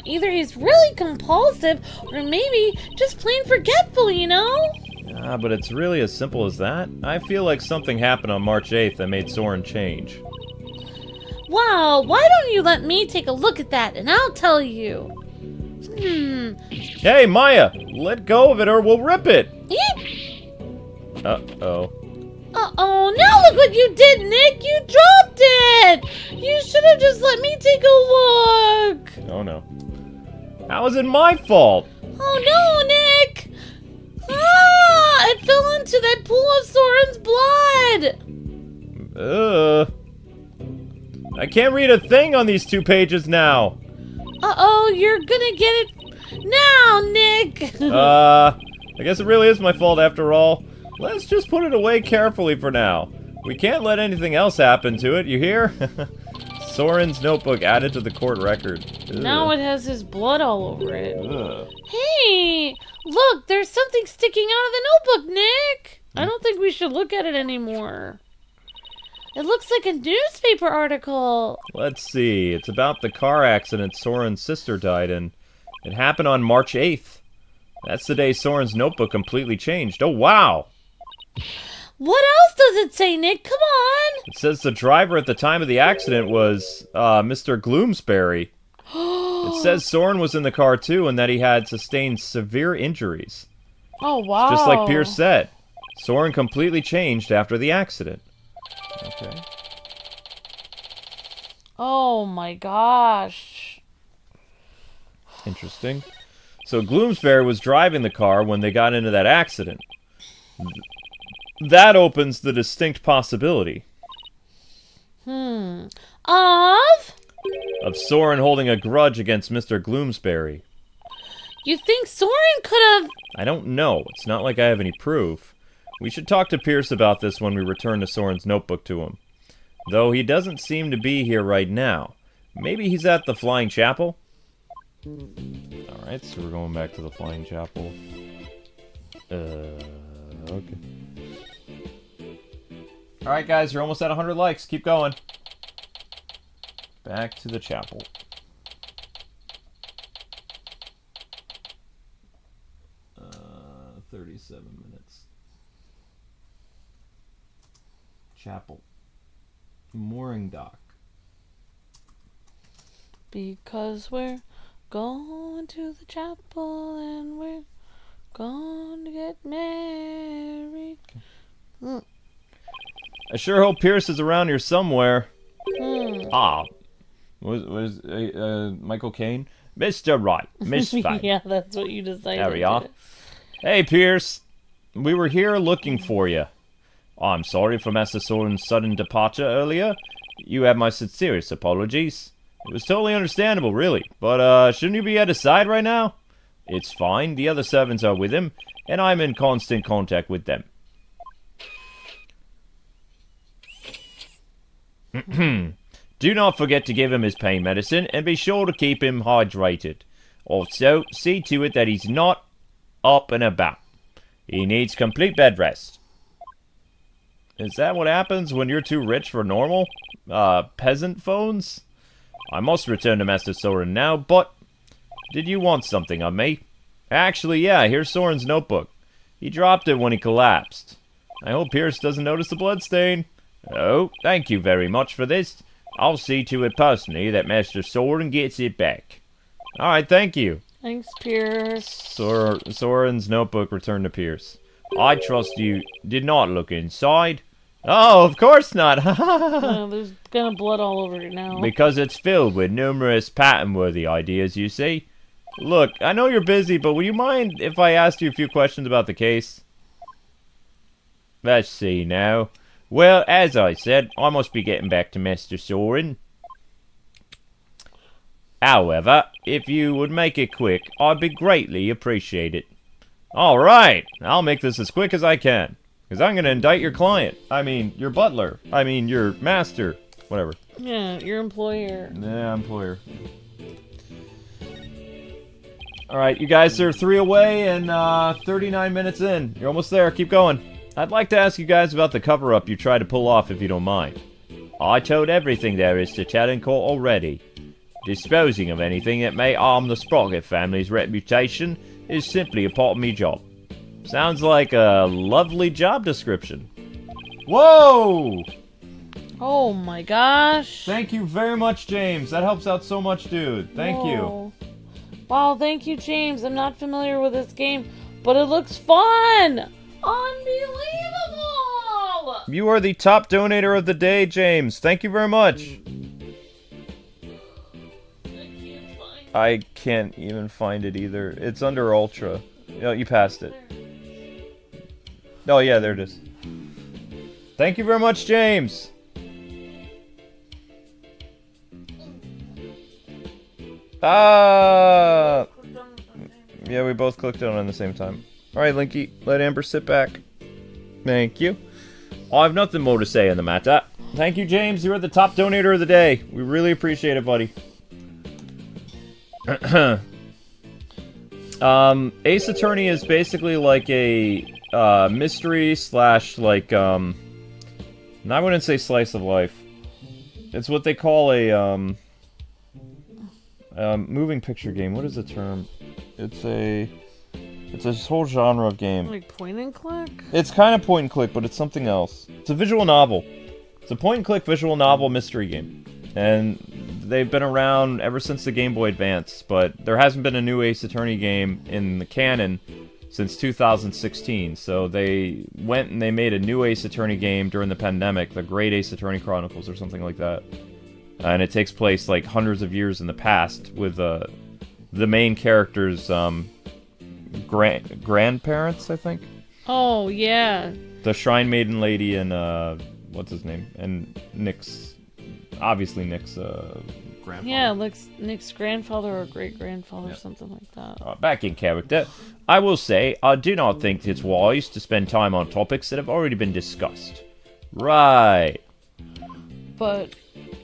Either he's really compulsive, or maybe just plain forgetful, you know?
But it's really as simple as that. I feel like something happened on March 8th that made Sorin change.
Wow, why don't you let me take a look at that, and I'll tell you.
Hey, Maya! Let go of it or we'll rip it!
Eep.
Uh-oh.
Uh-oh, now look what you did, Nick! You dropped it! You should have just let me take a look!
Oh, no. How is it my fault?
Oh, no, Nick!
I can't read a thing on these 2 pages now.
Uh-oh, you're gonna get it now, Nick!
I guess it really is my fault after all. Let's just put it away carefully for now. We can't let anything else happen to it, you hear? Sorin's notebook added to the court record. Ugh.
Now it has his blood all over it.
Ugh.
Hey! Look, there's something sticking out of the notebook, Nick! I don't think we should look at it anymore. It looks like a newspaper article.
Let's see. It's about the car accident Sorin's sister died in. It happened on March 8th. That's the day Sorin's notebook completely changed. Oh, wow!
What else does it say, Nick? Come on!
It says the driver at the time of the accident was, Mr. Gloomsbury. It says Sorin was in the car, too, and that he had sustained severe injuries.
Oh, wow.
Just like Pierce said. Sorin completely changed after the accident. Okay.
Oh, my gosh.
Interesting. So Gloomsbury was driving the car when they got into that accident. That opens the distinct possibility.
Of?
Of Sorin holding a grudge against Mr. Gloomsbury.
You think Sorin could have...
I don't know. It's not like I have any proof. We should talk to Pierce about this when we return to Sorin's notebook to him. Though he doesn't seem to be here right now. Maybe he's at the Flying Chapel? Alright, so we're going back to the Flying Chapel. Okay. Alright guys, you're almost at 100 likes. Keep going. Back to the chapel. Uh, 37 minutes. Chapel. Mooring dock.
Because we're going to the chapel and we're going to get married.
I sure hope Pierce is around here somewhere. Ah. Was Michael Caine? Mr. Wright. Miss Fine.
Yeah, that's what you decided.
There we are. Hey, Pierce. We were here looking for you. I'm sorry for Master Sorin's sudden departure earlier. You have my sincerest apologies. It was totally understandable, really. But, shouldn't you be at his side right now? It's fine. The other servants are with him, and I'm in constant contact with them. Do not forget to give him his pain medicine, and be sure to keep him hydrated. Also, see to it that he's not up and about. He needs complete bed rest. Is that what happens when you're too rich for normal, peasant phones? I must return to Master Sorin now, but... Did you want something of me? Actually, yeah, here's Sorin's notebook. He dropped it when he collapsed. I hope Pierce doesn't notice the bloodstain. Oh, thank you very much for this. I'll see to it personally that Master Sorin gets it back. Alright, thank you.
Thanks, Pierce.
Sorin's notebook returned to Pierce. I trust you did not look inside. Oh, of course not.
There's kind of blood all over it now.
Because it's filled with numerous patent-worthy ideas, you see. Look, I know you're busy, but would you mind if I asked you a few questions about the case? Let's see now. Well, as I said, I must be getting back to Master Sorin. However, if you would make it quick, I'd be greatly appreciated. Alright, I'll make this as quick as I can. Because I'm going to indict your client. I mean, your butler. I mean, your master. Whatever.
Yeah, your employer.
Yeah, employer. Alright, you guys are 3 away and 39 minutes in. You're almost there. Keep going. I'd like to ask you guys about the cover-up you tried to pull off, if you don't mind. I told everything there is to tell in court already. Disposing of anything that may harm the Sprocket family's reputation is simply a part of me job. Sounds like a lovely job description. Whoa!
Oh my gosh.
Thank you very much, James. That helps out so much, dude. Thank you.
Wow, thank you, James. I'm not familiar with this game, but it looks fun! Unbelievable!
You are the top donator of the day, James. Thank you very much. I can't even find it either. It's under Ultra. Oh, you passed it. Oh, yeah, there it is. Thank you very much, James. Ah! Yeah, we both clicked on it at the same time. Alright, Linky, let Amber sit back. Thank you. I have nothing more to say on the matter. Thank you, James. You're the top donator of the day. We really appreciate it, buddy. Ace Attorney is basically like a mystery slash like I wouldn't say slice of life. It's what they call a moving picture game. What is the term? It's a whole genre of game.
Like point and click?
It's kind of point and click, but it's something else. It's a visual novel. It's a point and click visual novel mystery game. And they've been around ever since the Game Boy Advance, but there hasn't been a new Ace Attorney game in the canon since 2016. So they went and they made a new Ace Attorney game during the pandemic, the Great Ace Attorney Chronicles or something like that. And it takes place like hundreds of years in the past with the main character's grandparents, I think.
Oh, yeah.
The Shrine Maiden lady and what's his name? And obviously Nick's grandfather.
Yeah, Nick's grandfather or great-grandfather, something like that.
Back in character, I will say, I do not think it's wise to spend time on topics that have already been discussed. Right.
But,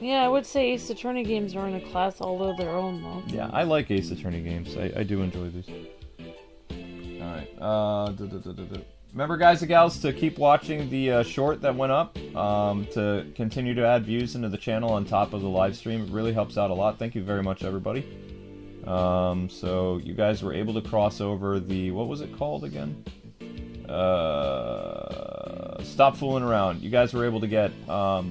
yeah, I would say Ace Attorney games are in a class all of their own, though.
Yeah, I like Ace Attorney games. I do enjoy these. Alright, remember, guys and gals, to keep watching the short that went up, to continue to add views into the channel on top of the live stream. It really helps out a lot. Thank you very much, everybody. So you guys were able to cross over the, what was it called again? Stop Fooling Around. You guys were able to get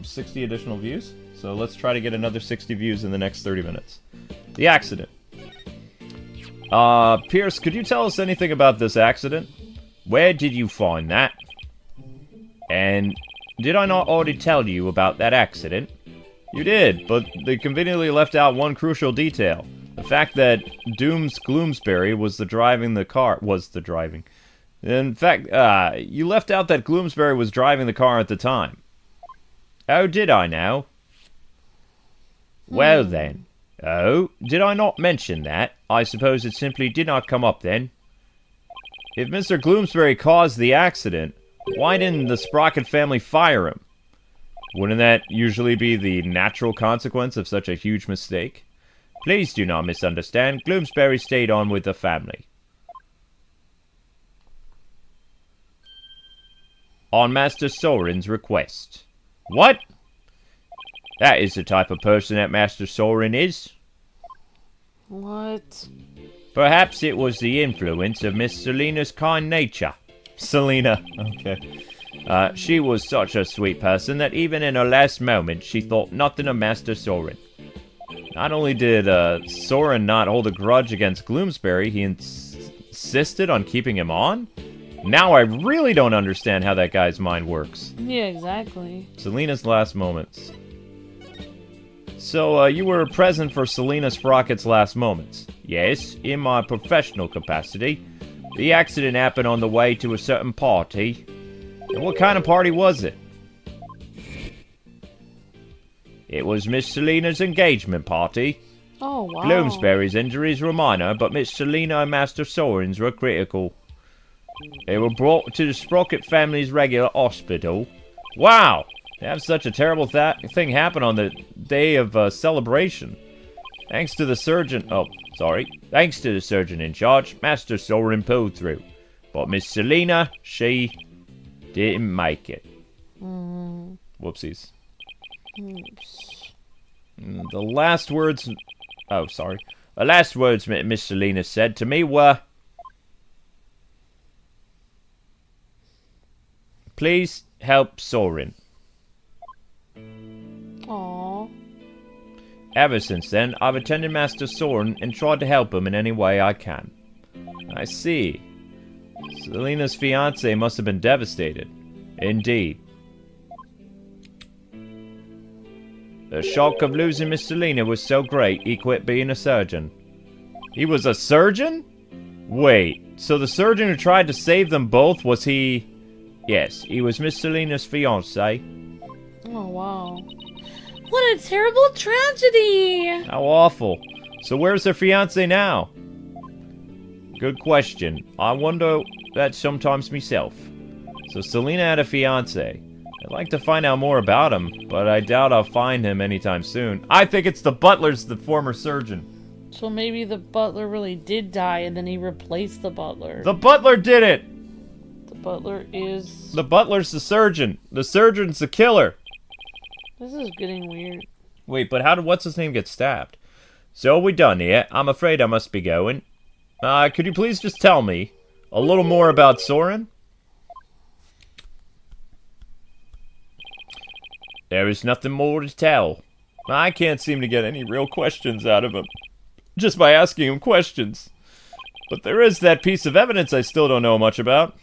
60 additional views. So let's try to get another 60 views in the next 30 minutes. The accident. Pierce, could you tell us anything about this accident? Where did you find that? And did I not already tell you about that accident? You did, but they conveniently left out one crucial detail. The fact that Doom's Gloomsbury was driving. In fact, you left out that Gloomsbury was driving the car at the time. Oh, did I now? Well then. Oh, did I not mention that? I suppose it simply did not come up then. If Mr. Gloomsbury caused the accident, why didn't the Sprocket family fire him? Wouldn't that usually be the natural consequence of such a huge mistake? Please do not misunderstand. Gloomsbury stayed on with the family. On Master Sorin's request. What? That is the type of person that Master Sorin is.
What?
Perhaps it was the influence of Miss Selina's kind nature. Selina, okay. She was such a sweet person that even in her last moment, she thought nothing of Master Sorin. Not only did Sorin not hold a grudge against Gloomsbury, he insisted on keeping him on? Now I really don't understand how that guy's mind works.
Yeah, exactly.
Selina's last moments. So, you were present for Selina Sprocket's last moments? Yes, in my professional capacity. The accident happened on the way to a certain party. And what kind of party was it? It was Miss Selina's engagement party.
Oh, wow.
Bloomsbury's injuries were minor, but Miss Selina and Master Sorin's were critical. They were brought to the Sprocket family's regular hospital. Wow! To have such a terrible thing happen on the day of celebration. Thanks to the surgeon... Thanks to the surgeon in charge, Master Sorin pulled through. But Miss Selina, she didn't make it. Whoopsies.
Oops.
The last words... The last words Miss Selina said to me were... Please help Sorin.
Aww.
Ever since then, I've attended Master Sorin and tried to help him in any way I can. I see. Selina's fiancé must have been devastated. Indeed. The shock of losing Miss Selina was so great, he quit being a surgeon. He was a surgeon? Wait, so the surgeon who tried to save them both, was he... Yes, he was Miss Selina's fiancé.
Oh, wow. What a terrible tragedy!
How awful. So where's her fiancé now? Good question. I wonder that sometimes myself. So Selena had a fiancé. I'd like to find out more about him, but I doubt I'll find him anytime soon. I think it's the butler's the former surgeon.
So maybe the butler really did die and then he replaced the butler.
The butler did it!
The butler is...
The butler's the surgeon. The surgeon's the killer.
This is getting weird.
Wait, but how did what's-his-name get stabbed? So are we done here? I'm afraid I must be going. Could you please just tell me a little more about Sorin? There is nothing more to tell. I can't seem to get any real questions out of him. Just by asking him questions. But there is that piece of evidence I still don't know much about.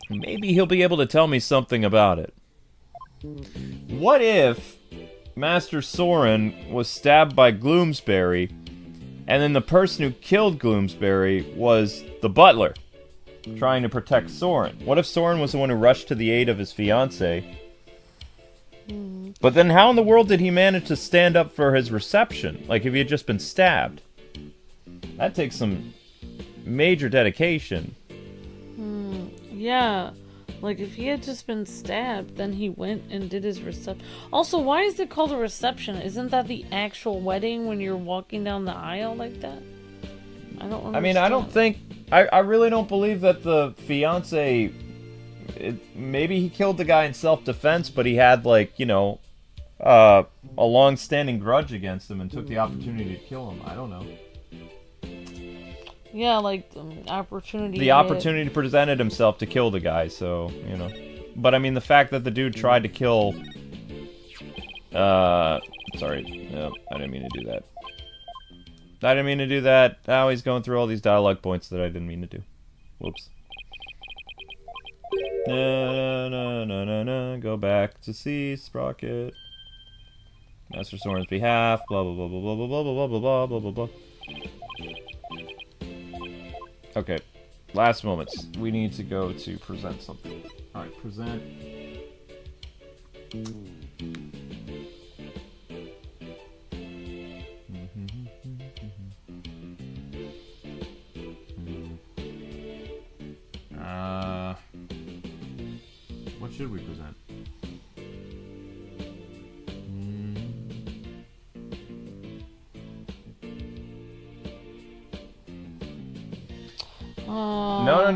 Maybe he'll be able to tell me something about it. What if Master Sorin was stabbed by Gloomsbury, and then the person who killed Gloomsbury was the butler, trying to protect Sorin? What if Sorin was the one who rushed to the aid of his fiancée? But then how in the world did he manage to stand up for his reception? Like, if he had just been stabbed? That takes some major dedication.
Yeah. Like, if he had just been stabbed, then he went and did his reception. Also, why is it called a reception? Isn't that the actual wedding when you're walking down the aisle like that? I don't understand.
I mean, I don't think... I really don't believe that the fiancé... maybe he killed the guy in self-defense, but he had, like, you know, a long-standing grudge against him and took the opportunity to kill him. I don't know.
Yeah, like, the opportunity...
The opportunity presented himself to kill the guy, so, you know. But, I mean, the fact that the dude tried to kill... Sorry. No, I didn't mean to do that. I didn't mean to do that. Now he's going through all these dialogue points that I didn't mean to do. Whoops. No. Go back to see Sprocket. Master Sorin's behalf. Blah blah blah blah blah blah blah blah blah blah blah blah. Okay. Last moments. We need to go to present something. Alright, present. What should we present?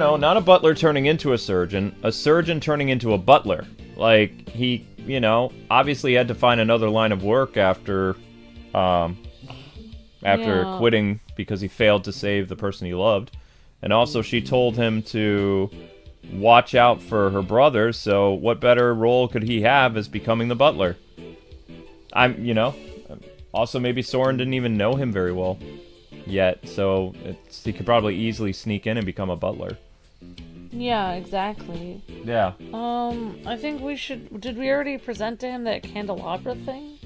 No, not a butler turning into a surgeon turning into a butler. Like, he, you know, obviously had to find another line of work after quitting because he failed to save the person he loved. And also she told him to watch out for her brother, so what better role could he have as becoming the butler? You know, also maybe Sorin didn't even know him very well yet, so he could probably easily sneak in and become a butler.
Yeah, exactly.
Yeah.
I think we should... Did we already present to him that Candelabra thing?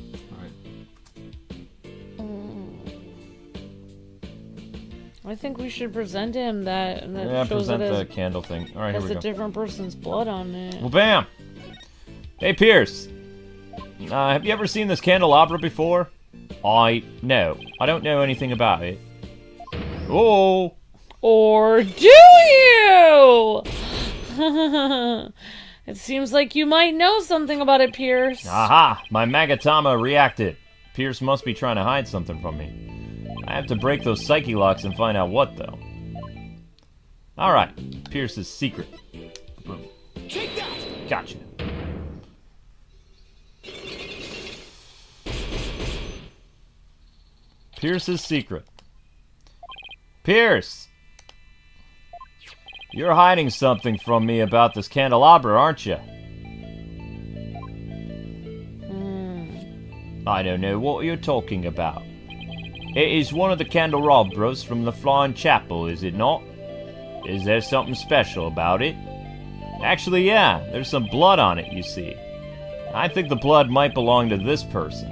I think we should present to him that shows
present
that
the candle thing. All right, here we go.
has a different person's blood on it.
Well, bam! Hey, Pierce. Have you ever seen this Candelabra before? No. I don't know anything about it. Oh!
Or do you? It seems like you might know something about it, Pierce.
Aha! My Magatama reacted. Pierce must be trying to hide something from me. I have to break those psyche locks and find out what, though. Alright, Pierce's secret. Boom.
Take that!
Gotcha. Pierce's secret. Pierce! You're hiding something from me about this candelabra, aren't you? I don't know what you're talking about. It is one of the candelabras from the Flying Chapel, is it not? Is there something special about it? Actually, yeah, there's some blood on it, you see. I think the blood might belong to this person.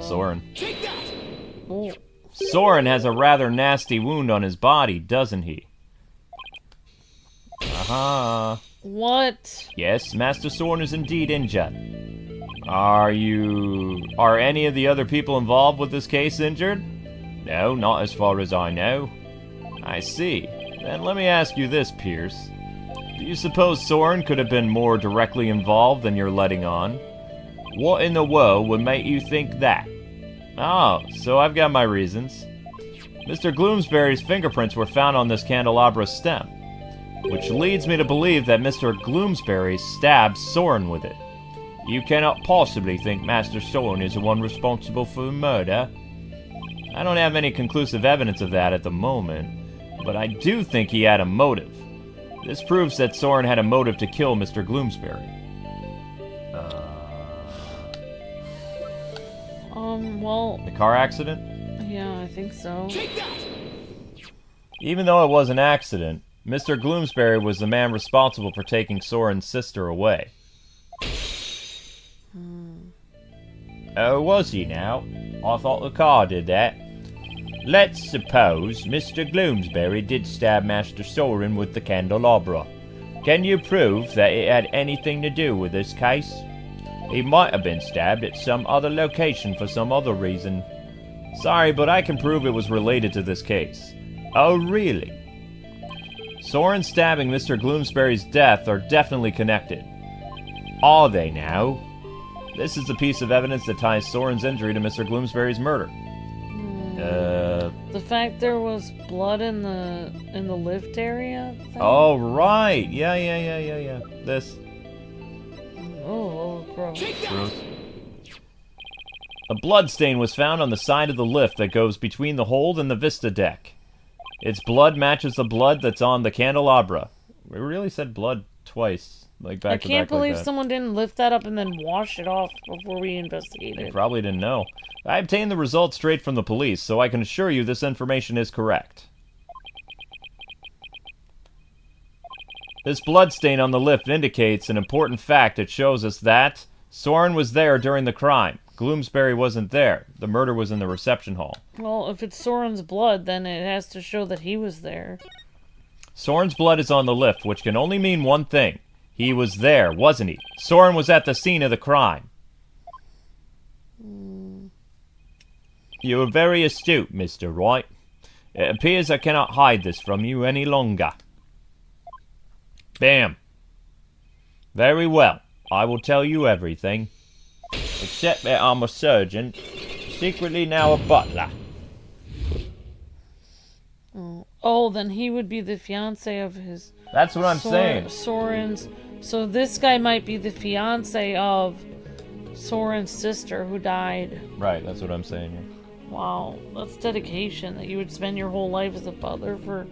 Sorin.
Take that!
Oh.
Sorin has a rather nasty wound on his body, doesn't he? Aha.
What?
Yes, Master Sorin is indeed injured. Are any of the other people involved with this case injured? No, not as far as I know. I see. Then let me ask you this, Pierce. Do you suppose Sorin could have been more directly involved than you're letting on? What in the world would make you think that? Oh, so I've got my reasons. Mr. Gloomsbury's fingerprints were found on this candelabra stem, which leads me to believe that Mr. Gloomsbury stabbed Sorin with it. You cannot possibly think Master Sorin is the one responsible for the murder. I don't have any conclusive evidence of that at the moment, but I do think he had a motive. This proves that Sorin had a motive to kill Mr. Gloomsbury.
Well...
The car accident?
Yeah, I think so.
Even though it was an accident, Mr. Gloomsbury was the man responsible for taking Sorin's sister away. Oh, was he now? I thought the car did that. Let's suppose Mr. Gloomsbury did stab Master Sorin with the candelabra. Can you prove that it had anything to do with this case? He might have been stabbed at some other location for some other reason. Sorry, but I can prove it was related to this case. Oh, really? Sorin stabbing Mr. Gloomsbury's death are definitely connected. Are they now? This is the piece of evidence that ties Sorin's injury to Mr. Gloomsbury's murder.
The fact there was blood in the lift area thing?
Oh, right. Yeah. This.
Oh, gross.
A bloodstain was found on the side of the lift that goes between the hold and the Vista deck. Its blood matches the blood that's on the candelabra. We really said blood twice, like back to back.
I can't believe
like that.
someone didn't lift that up and then wash it off before we investigated.
They probably didn't know. I obtained the results straight from the police, so I can assure you this information is correct. This bloodstain on the lift indicates an important fact. It shows us that Sorin was there during the crime. Gloomsbury wasn't there. The murder was in the reception hall.
Well, if it's Sorin's blood, then it has to show that he was there.
Sorin's blood is on the lift, which can only mean one thing. He was there, wasn't he? Sorin was at the scene of the crime. You are very astute, Mr. Wright. It appears I cannot hide this from you any longer. Bam. Very well. I will tell you everything. Except that I'm a surgeon, secretly now a butler.
Oh, then he would be the fiancé of his...
That's what I'm saying.
Sorin's... So this guy might be the fiancé of Sorin's sister who died.
Right, that's what I'm saying. Yeah.
Wow, that's dedication, that you would spend your whole life as a butler for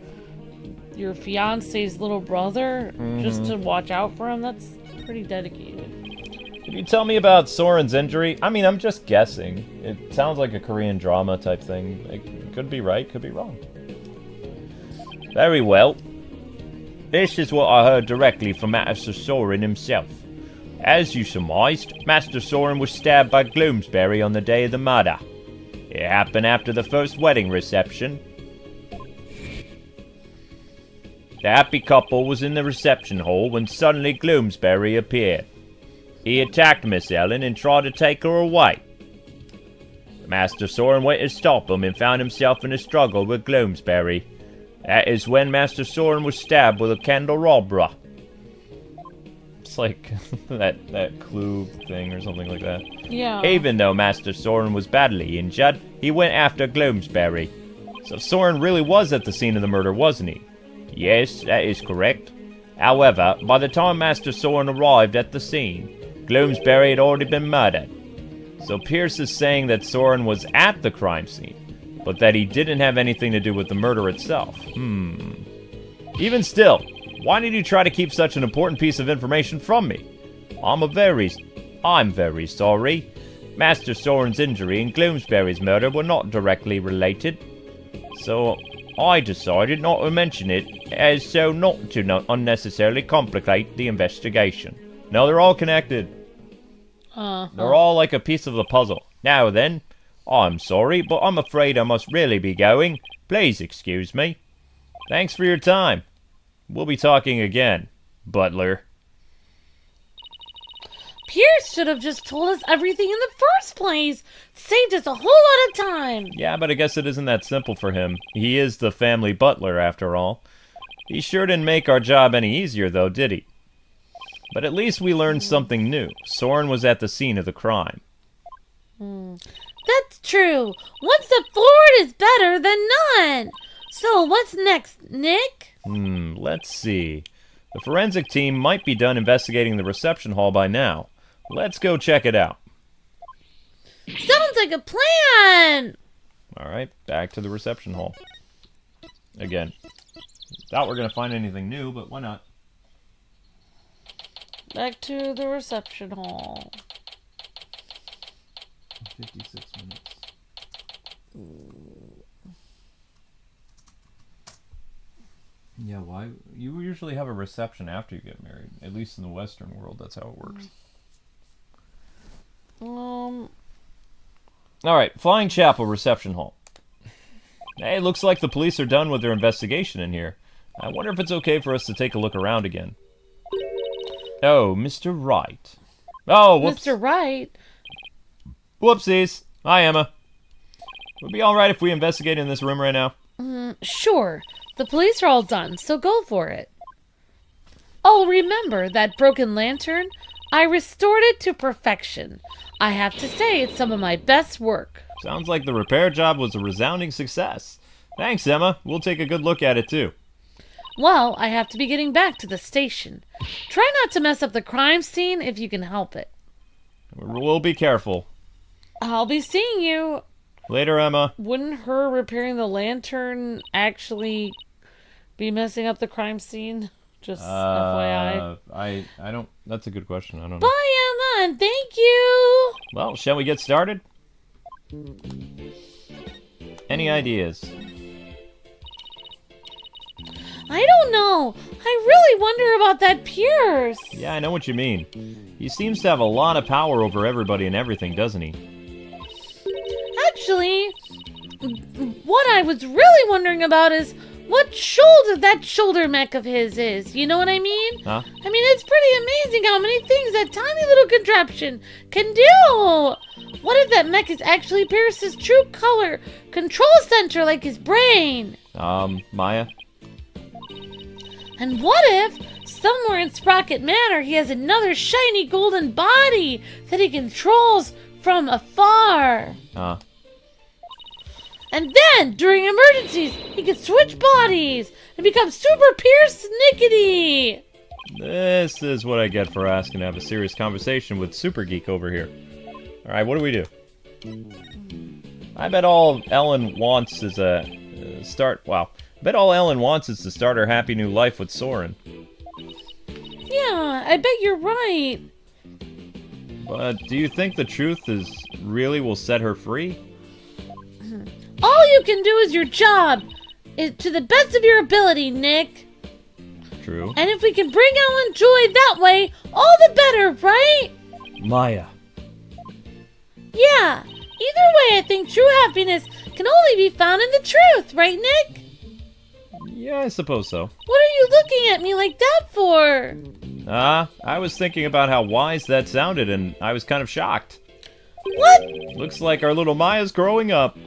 your fiancé's little brother, just to watch out for him. That's pretty dedicated.
Could you tell me about Sorin's injury? I mean, I'm just guessing. It sounds like a Korean drama type thing. It could be right, could be wrong. Very well. This is what I heard directly from Master Sorin himself. As you surmised, Master Sorin was stabbed by Gloomsbury on the day of the murder. It happened after the first wedding reception. The happy couple was in the reception hall when suddenly Gloomsbury appeared. He attacked Miss Ellen and tried to take her away. Master Sorin went to stop him and found himself in a struggle with Gloomsbury. That is when Master Sorin was stabbed with a candelabra. It's like that clue thing or something like that.
Yeah.
Even though Master Sorin was badly injured, he went after Gloomsbury. So Sorin really was at the scene of the murder, wasn't he? Yes, that is correct. However, by the time Master Sorin arrived at the scene, Gloomsbury had already been murdered. So Pierce is saying that Sorin was at the crime scene, but that he didn't have anything to do with the murder itself. Even still, why did you try to keep such an important piece of information from me? I'm very sorry. Master Sorin's injury and Gloomsbury's murder were not directly related. So I decided not to mention it, as so not to unnecessarily complicate the investigation. No, they're all connected. They're all like a piece of the puzzle. Now then, I'm sorry, but I'm afraid I must really be going. Please excuse me. Thanks for your time. We'll be talking again, butler.
Pierce should have just told us everything in the first place. Saved us a whole lot of time.
Yeah, but I guess it isn't that simple for him. He is the family butler, after all. He sure didn't make our job any easier, though, did he? But at least we learned something new. Sorin was at the scene of the crime.
That's true. One step forward is better than none. So, what's next, Nick?
Let's see. The forensic team might be done investigating the reception hall by now. Let's go check it out.
Sounds like a plan!
Alright, back to the reception hall. Again. Doubt we're gonna find anything new, but why not?
Back to the reception hall.
56 minutes. Yeah, why? You usually have a reception after you get married. At least in the Western world, that's how it works. Alright, Flying Chapel reception hall. Hey, looks like the police are done with their investigation in here. I wonder if it's okay for us to take a look around again. Oh, Mr. Wright. Oh, whoops.
Mr. Wright?
Whoopsies. Hi, Emma. Would it be alright if we investigate in this room right now?
Sure. The police are all done, so go for it. Oh, remember that broken lantern? I restored it to perfection. I have to say, it's some of my best work.
Sounds like the repair job was a resounding success. Thanks, Emma. We'll take a good look at it, too.
Well, I have to be getting back to the station. Try not to mess up the crime scene if you can help it.
We'll be careful.
I'll be seeing you.
Later, Emma.
Wouldn't her repairing the lantern actually be messing up the crime scene? Just FYI.
I don't... That's a good question. I don't know.
Bye, Emma, and thank you.
Well, shall we get started? Any ideas?
I don't know. I really wonder about that Pierce.
Yeah, I know what you mean. He seems to have a lot of power over everybody and everything, doesn't he?
Actually, what I was really wondering about is what shoulder that shoulder mech of his is. You know what I mean?
Huh?
I mean, it's pretty amazing how many things that tiny little contraption can do. What if that mech is actually Pierce's true color control center like his brain?
Maya?
And what if, somewhere in Sprocket Manor, he has another shiny golden body that he controls from afar? And then, during emergencies, he can switch bodies and become Super Pierce Snickety!
This is what I get for asking to have a serious conversation with Super Geek over here. Alright, what do we do? I bet all Ellen wants is I bet all Ellen wants is to start her happy new life with Sorin.
Yeah, I bet you're right.
But do you think the truth really will set her free?
All you can do is your job, to the best of your ability, Nick.
True.
And if we can bring Ellen joy that way, all the better, right?
Maya.
Yeah. Either way, I think true happiness can only be found in the truth, right, Nick?
Yeah, I suppose so.
What are you looking at me like that for?
I was thinking about how wise that sounded, and I was kind of shocked.
What?
Looks like our little Maya's growing up.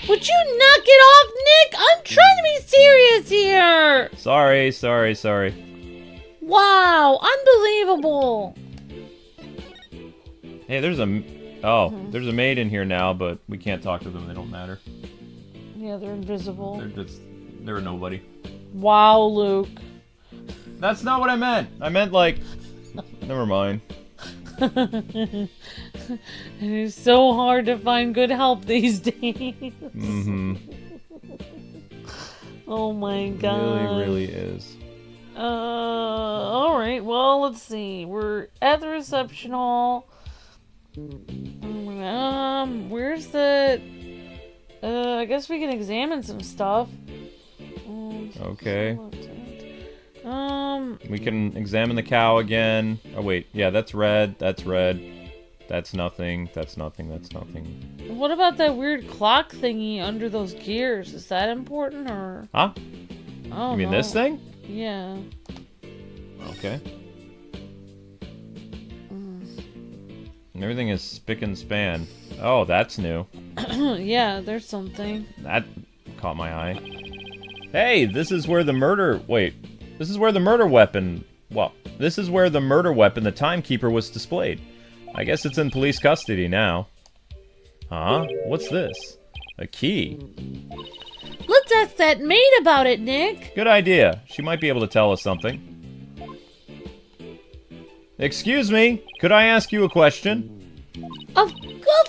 Would you knock it off, Nick? I'm trying to be serious here.
Sorry.
Wow, unbelievable.
Hey, there's a maid in here now, but we can't talk to them. They don't matter.
Yeah, they're invisible.
They're nobody.
Wow, Luke.
That's not what I meant. I meant like, never mind.
It is so hard to find good help these days. Oh my god.
Really is.
Alright, well, let's see. We're at the reception hall. Where's the... I guess we can examine some stuff.
Okay. We can examine the cow again. Oh wait, yeah, that's red. That's nothing. That's nothing.
What about that weird clock thingy under those gears? Is that important, or...?
Huh?
Oh,
you mean this thing?
Yeah.
Okay. Everything is spick and span. Oh, that's new.
Yeah, there's something.
That caught my eye. Hey, this is where the murder... Wait. This is where the murder weapon... Well, this is where the murder weapon, the Timekeeper, was displayed. I guess it's in police custody now. Huh? What's this? A key.
Let's ask that maid about it, Nick.
Good idea. She might be able to tell us something. Excuse me, could I ask you a question?
Of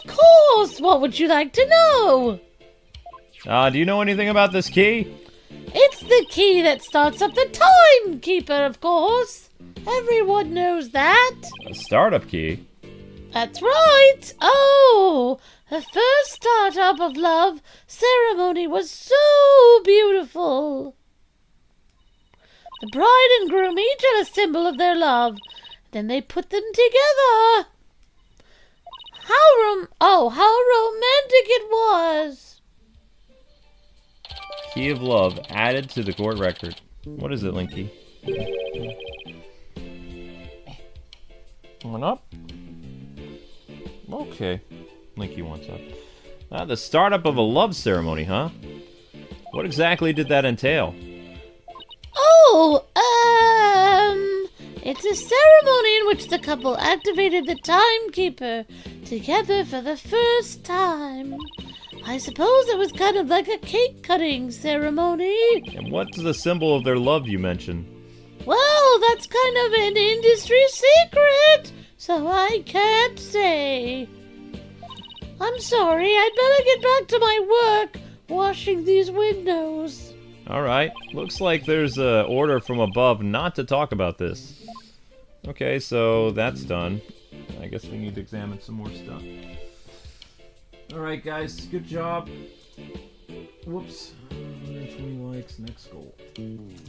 course! What would you like to know?
Do you know anything about this key?
It's the key that starts up the Timekeeper, of course. Everyone knows that.
A startup key?
That's right. Oh, the first startup of love ceremony was so beautiful. The bride and groom each had a symbol of their love. Then they put them together. How romantic it was.
Key of love added to the court record. What is it, Linky? One up? Okay. Linky wants up. The startup of a love ceremony, huh? What exactly did that entail?
It's a ceremony in which the couple activated the Timekeeper together for the first time. I suppose it was kind of like a cake-cutting ceremony.
And what's the symbol of their love you mentioned?
Well, that's kind of an industry secret, so I can't say. I'm sorry, I'd better get back to my work, washing these windows.
Alright, looks like there's an order from above not to talk about this. Okay, so that's done. I guess we need to examine some more stuff. Alright guys, good job. Whoops. 120 likes, next goal.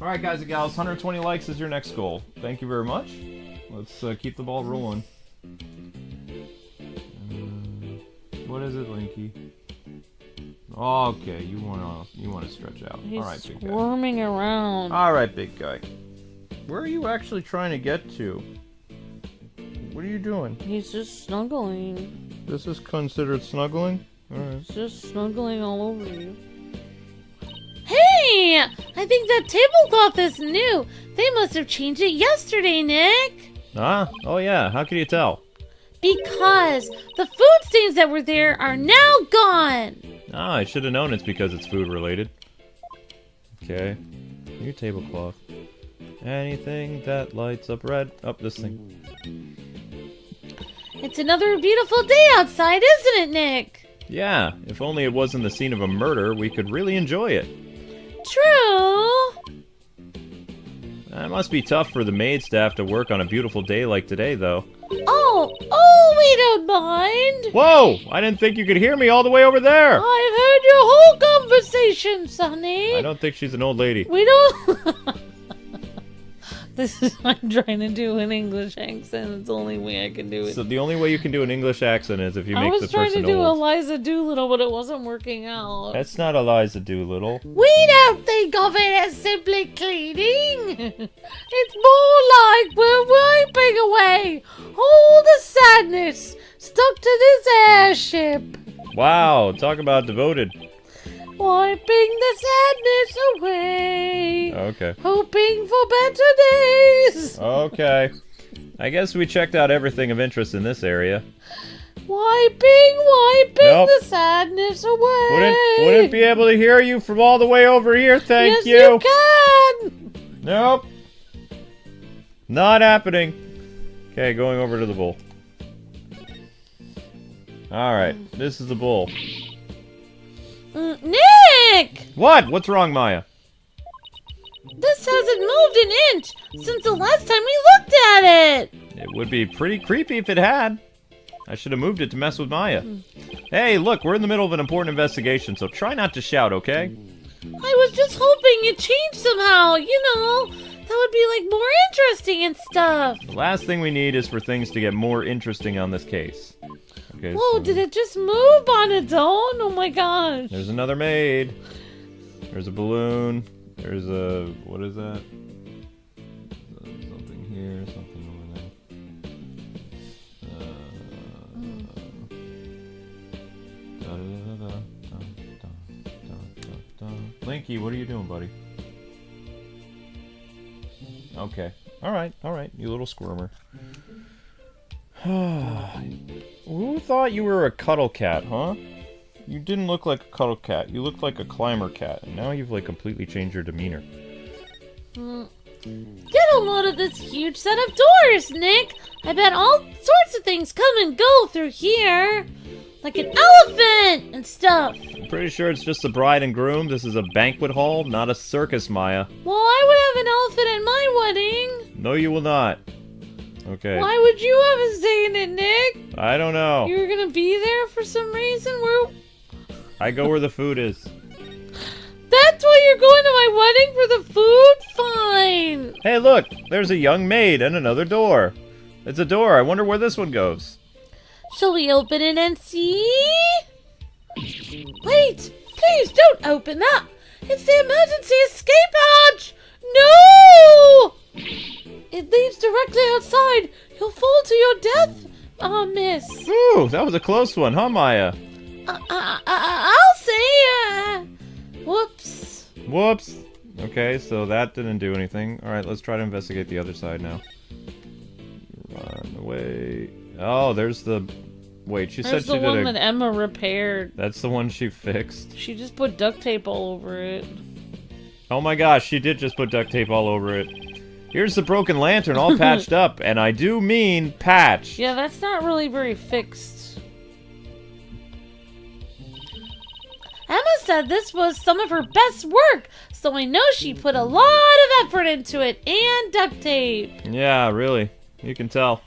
Alright guys and gals, 120 likes is your next goal. Thank you very much. Let's keep the ball rolling. What is it, Linky? Okay, you wanna stretch out.
He's
Alright, big guy.
squirming around.
Alright, big guy. Where are you actually trying to get to? What are you doing?
He's just snuggling.
This is considered snuggling? Alright.
He's just snuggling all over you. Hey! I think that tablecloth is new. They must have changed it yesterday, Nick.
Ah? Oh yeah, how can you tell?
Because the food stains that were there are now gone.
Ah, I should have known it's because it's food related. Okay. New tablecloth. Anything that lights up red. Up this thing.
It's another beautiful day outside, isn't it, Nick?
Yeah, if only it wasn't the scene of a murder, we could really enjoy it.
True.
It must be tough for the maid staff to work on a beautiful day like today, though.
Oh, we don't mind.
Whoa! I didn't think you could hear me all the way over there!
I've heard your whole conversation, Sonny.
I don't think she's an old lady.
We don't... This is I'm trying to do an English accent. It's the only way I can do it.
So the only way you can do an English accent is if you make the person old.
I was trying to do Eliza Doolittle, but it wasn't working out.
That's not Eliza Doolittle.
We don't think of it as simply cleaning. It's more like we're wiping away all the sadness stuck to this airship.
Wow, talk about devoted.
Wiping the sadness away.
Okay. Hoping
for better days.
Okay. I guess we checked out everything of interest in this area.
Wiping
Nope.
the sadness away.
Wouldn't be able to hear you from all the way over here, thank you.
Yes, you can.
Nope. Not happening. Okay, going over to the bull. Alright, this is the bull.
Nick!
What? What's wrong, Maya?
This hasn't moved an inch since the last time we looked at it.
It would be pretty creepy if it had. I should have moved it to mess with Maya. Hey, look, we're in the middle of an important investigation, so try not to shout, okay?
I was just hoping it changed somehow, you know. That would be, like, more interesting and stuff.
The last thing we need is for things to get more interesting on this case. Okay,
whoa,
so
did it just move on its own? Oh my gosh.
there's another maid. There's a balloon. There's a... what is that? Something here, something over there. Mikey, what are you doing, buddy? Okay. Alright, you little squirmer. Who thought you were a cuddle cat, huh? You didn't look like a cuddle cat. You looked like a climber cat. And now you've, like, completely changed your demeanor.
Get a load of this huge set of doors, Nick! I bet all sorts of things come and go through here! Like an elephant and stuff!
I'm pretty sure it's just a bride and groom. This is a banquet hall, not a circus, Maya.
Well, I would have an elephant at my wedding!
No, you will not. Okay.
Why would you have a say in it, Nick?
I don't know.
You were gonna be there for some reason?
I go where the food is.
That's why you're going to my wedding, for the food? Fine!
Hey, look! There's a young maid and another door. It's a door. I wonder where this one goes.
Shall we open it and see? Wait! Please don't open that! It's the emergency escape hatch! No! It leads directly outside. You'll fall to your death, miss.
Ooh, that was a close one, huh, Maya?
I'll say, whoops.
Whoops. Okay, so that didn't do anything. Alright, let's try to investigate the other side now. Run away. Oh, there's the... Wait, she said she did
the one that Emma repaired.
That's the one she fixed?
She just put duct tape all over it.
Oh my gosh, she did just put duct tape all over it. Here's the broken lantern all patched up, and I do mean patched.
Yeah, that's not really very fixed. Emma said this was some of her best work, so I know she put a lot of effort into it, and duct tape.
Yeah, really. You can tell.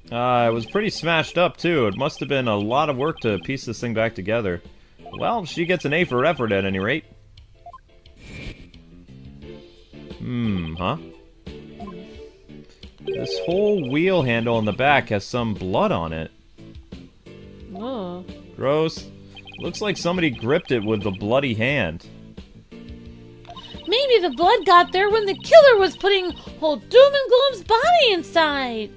It was pretty smashed up, too. It must have been a lot of work to piece this thing back together. Well, she gets an A for effort at any rate. Huh? This whole wheel handle on the back has some blood on it.
Oh.
Gross. Looks like somebody gripped it with the bloody hand.
Maybe the blood got there when the killer was putting whole Doom and Gloom's body inside.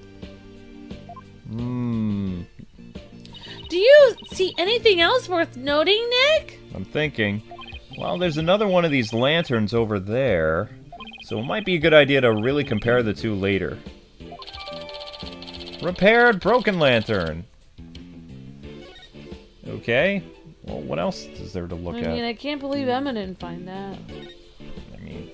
Do you see anything else worth noting, Nick?
I'm thinking. Well, there's another one of these lanterns over there. So it might be a good idea to really compare the two later. Repaired broken lantern. Okay. Well, what else is there to look at?
I mean, I can't believe Emma didn't find that.
I mean...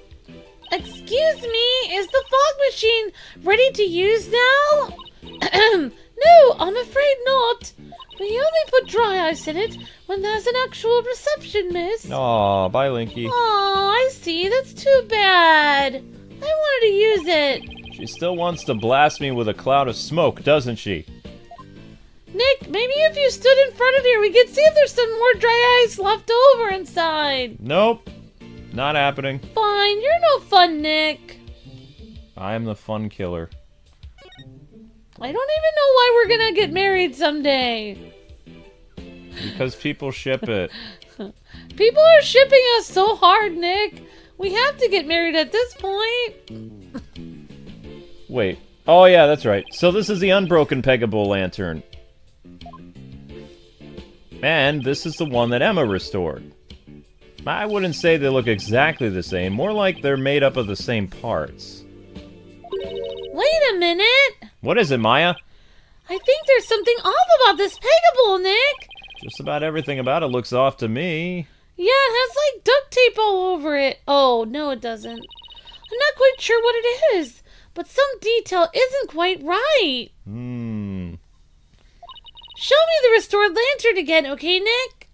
Excuse me, is the fog machine ready to use now? No, I'm afraid not. We only put dry ice in it when there's an actual reception, miss.
Aw, bye, Linky.
Aw, I see. That's too bad. I wanted to use it.
She still wants to blast me with a cloud of smoke, doesn't she?
Nick, maybe if you stood in front of here, we could see if there's some more dry ice left over inside.
Nope. Not happening.
Fine, you're no fun, Nick.
I'm the fun killer.
I don't even know why we're gonna get married someday.
Because people ship it.
People are shipping us so hard, Nick. We have to get married at this point.
Wait. Oh yeah, that's right. So this is the unbroken peggable lantern. And this is the one that Emma restored. I wouldn't say they look exactly the same. More like they're made up of the same parts.
Wait a minute.
What is it, Maya?
I think there's something off about this peggable, Nick.
Just about everything about it looks off to me.
Yeah, it has like duct tape all over it. Oh, no it doesn't. I'm not quite sure what it is, but some detail isn't quite right. Show me the restored lantern again, okay, Nick?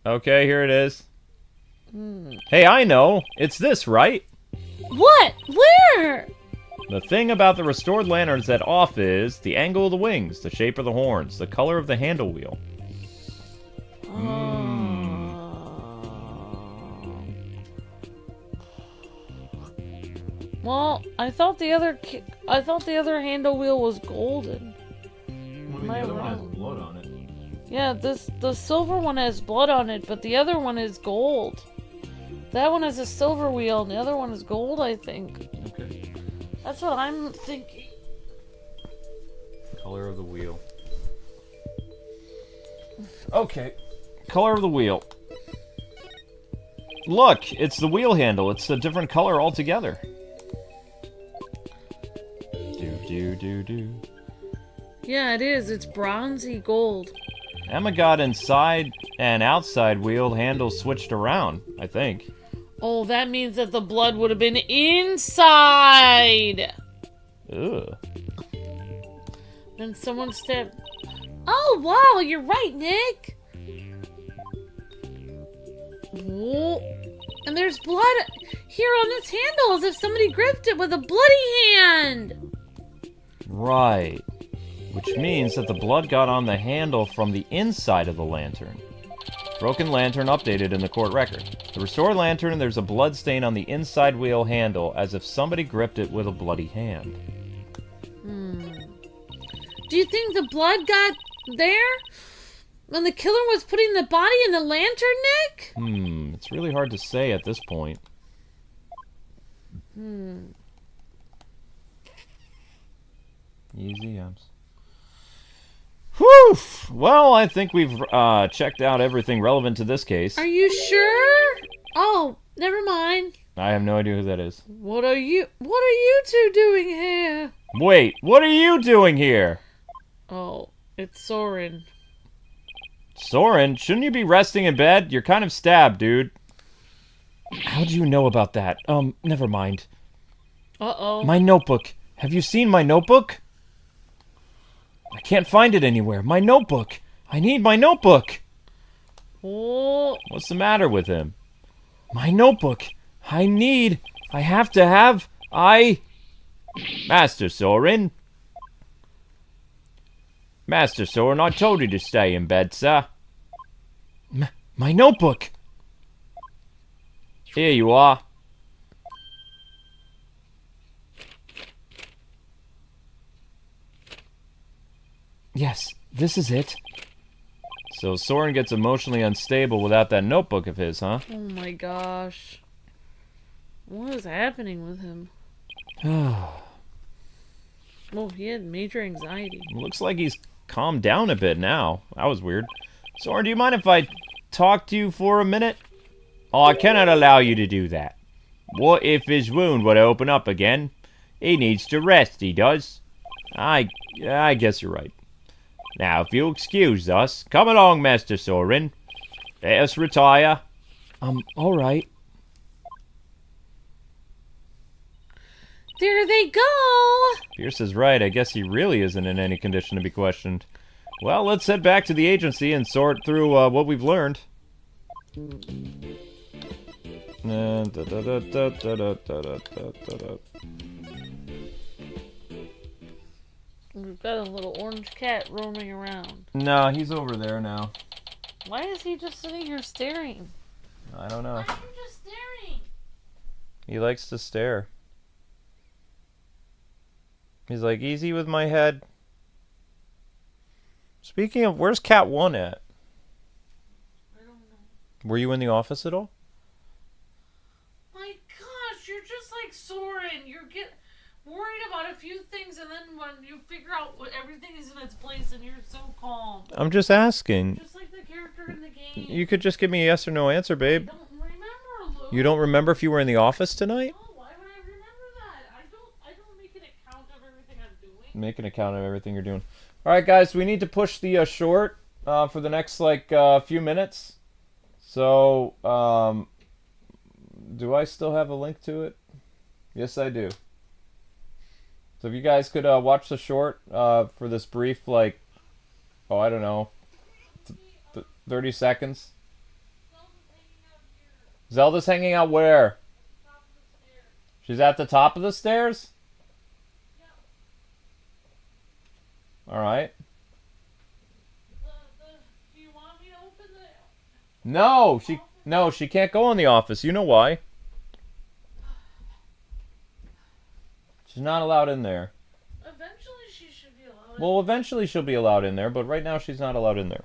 Okay, here it is. Hey, I know. It's this, right?
What? Where?
The thing about the restored lanterns that off is the angle of the wings, the shape of the horns, the color of the handle wheel.
Well, I thought the other handle wheel was golden.
Well, the other one has blood on it.
Yeah, the silver one has blood on it, but the other one is gold. That one has a silver wheel, and the other one is gold, I think.
Okay.
That's what I'm thinking.
Color of the wheel. Okay. Color of the wheel. Look, it's the wheel handle. It's a different color altogether. Do.
Yeah, it is. It's bronzy gold.
Emma got inside and outside wheel handles switched around, I think.
Oh, that means that the blood would have been inside.
Ugh.
Then someone stepped. Oh, wow, you're right, Nick. Whoa. And there's blood here on this handle as if somebody gripped it with a bloody hand.
Right. Which means that the blood got on the handle from the inside of the lantern. Broken lantern updated in the court record. The restored lantern, there's a blood stain on the inside wheel handle as if somebody gripped it with a bloody hand.
Do you think the blood got there when the killer was putting the body in the lantern, Nick?
It's really hard to say at this point. Easy ups. Whew! Well, I think we've checked out everything relevant to this case.
Are you sure? Oh, never mind.
I have no idea who that is.
What are you two doing here?
Wait, what are you doing here?
Oh, it's Sorin.
Sorin, shouldn't you be resting in bed? You're kind of stabbed, dude. How do you know about that? Never mind.
Uh-oh.
My notebook. Have you seen my notebook? I can't find it anywhere. My notebook. I need my notebook.
Oh.
What's the matter with him? My notebook. I have to have. Master Sorin. Master Sorin, I told you to stay in bed, sir. My notebook. Here you are. Yes, this is it. So Sorin gets emotionally unstable without that notebook of his, huh?
Oh my gosh. What is happening with him? Oh, he had major anxiety.
Looks like he's calmed down a bit now. That was weird. Sorin, do you mind if I talk to you for a minute? Oh, I cannot allow you to do that. What if his wound were to open up again? He needs to rest, he does. I guess you're right. Now, if you'll excuse us, come along, Master Sorin. Let us retire. All right.
There they go!
Pierce is right. I guess he really isn't in any condition to be questioned. Well, let's head back to the agency and sort through what we've learned.
We've got a little orange cat roaming around.
No, he's over there now.
Why is he just sitting here staring?
I don't know.
Why are you just staring?
He likes to stare. He's like, easy with my head. Speaking of, where's Cat 1 at?
I don't know.
Were you in the office at all?
My gosh, you're just like Sorin. You get worried about a few things, and then when you figure out what everything is in its place, and you're so calm.
I'm just asking.
Just like the character in the game.
You could just give me a yes or no answer, babe.
I don't remember, Luke.
You don't remember if you were in the office tonight?
No, why would I remember that? I don't make an account of everything I'm doing.
Make an account of everything you're doing. Alright, guys, we need to push the short for the next, few minutes. So, do I still have a link to it? Yes, I do. So if you guys could watch the short for this brief, I don't know, 30 seconds. Zelda's hanging out where? She's at the top of the stairs? Alright.
Do you want me to open the...
No, she can't go in the office. You know why. She's not allowed in there.
Eventually she should be allowed.
Well, eventually she'll be allowed in there, but right now she's not allowed in there.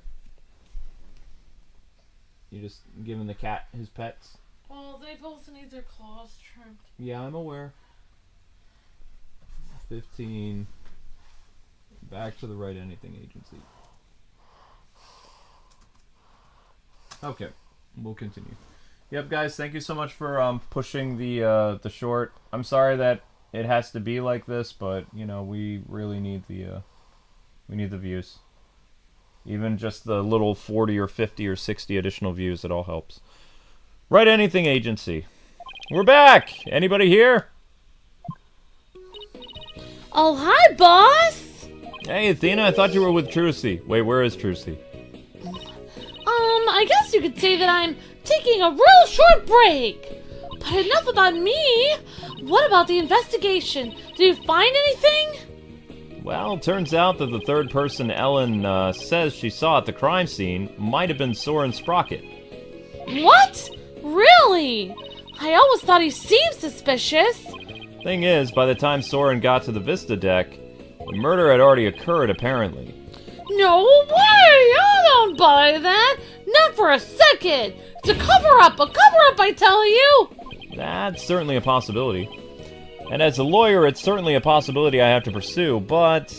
You just giving the cat his pets?
Well, they both need their claws trimmed.
Yeah, I'm aware. 15. Back to the Wright Anything Agency. Okay, we'll continue. Yep, guys, thank you so much for pushing the short. I'm sorry that it has to be like this, but you know we really need the views. Even just the little 40 or 50 or 60 additional views, it all helps. Write Anything Agency. We're back! Anybody here?
Oh, hi, boss!
Hey, Athena, I thought you were with Trucy. Wait, where is Trucy?
I guess you could say that I'm taking a real short break. But enough about me. What about the investigation? Did you find anything?
Well, turns out that the third person Ellen says she saw at the crime scene might have been Sorin Sprocket.
What? Really? I always thought he seemed suspicious.
Thing is, by the time Sorin got to the Vista deck, the murder had already occurred, apparently.
No way! I don't buy that! Not for a second! It's a cover-up! A cover-up, I tell you!
That's certainly a possibility. And as a lawyer, it's certainly a possibility I have to pursue, but...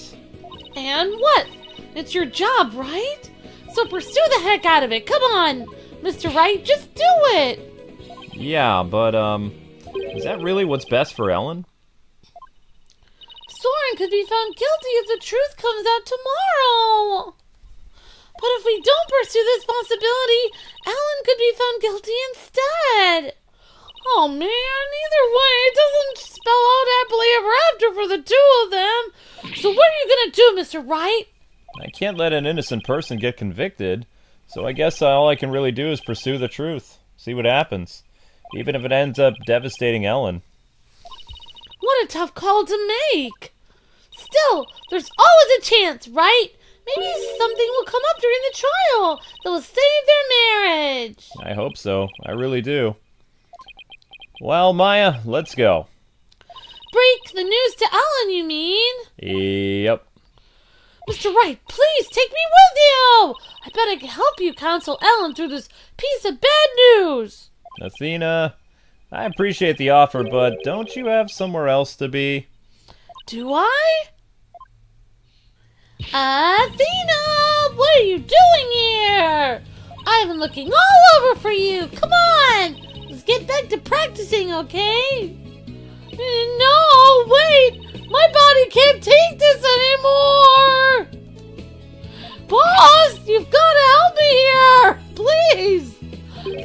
And what? It's your job, right? So pursue the heck out of it! Come on! Mr. Wright, just do it!
Yeah, but, is that really what's best for Ellen?
Sorin could be found guilty if the truth comes out tomorrow. But if we don't pursue this possibility, Ellen could be found guilty instead. Oh man, either way, it doesn't spell out happily ever after for the two of them. So what are you gonna do, Mr. Wright?
I can't let an innocent person get convicted, so I guess all I can really do is pursue the truth. See what happens. Even if it ends up devastating Ellen.
What a tough call to make. Still, there's always a chance, right? Maybe something will come up during the trial that will save their marriage.
I hope so. I really do. Well, Maya, let's go.
Break the news to Ellen, you mean?
Yep.
Mr. Wright, please take me with you! I bet I can help you counsel Ellen through this piece of bad news.
Athena, I appreciate the offer, but don't you have somewhere else to be?
Do I? Athena! What are you doing here? I've been looking all over for you. Come on! Let's get back to practicing, okay? No, wait! My body can't take this anymore! Boss, you've got to help me here! Please!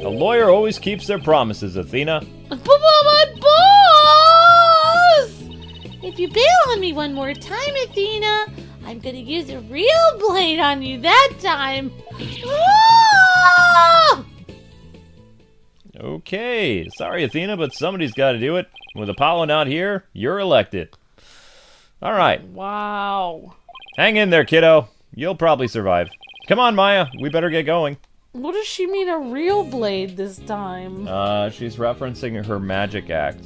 A lawyer always keeps their promises, Athena.
But boss! If you bail on me one more time, Athena, I'm gonna use a real blade on you that time. Ah!
Okay, sorry Athena, but somebody's got to do it. With Apollo not here, you're elected. All right.
Wow.
Hang in there, kiddo. You'll probably survive. Come on, Maya. We better get going.
What does she mean, a real blade this time?
She's referencing her magic act.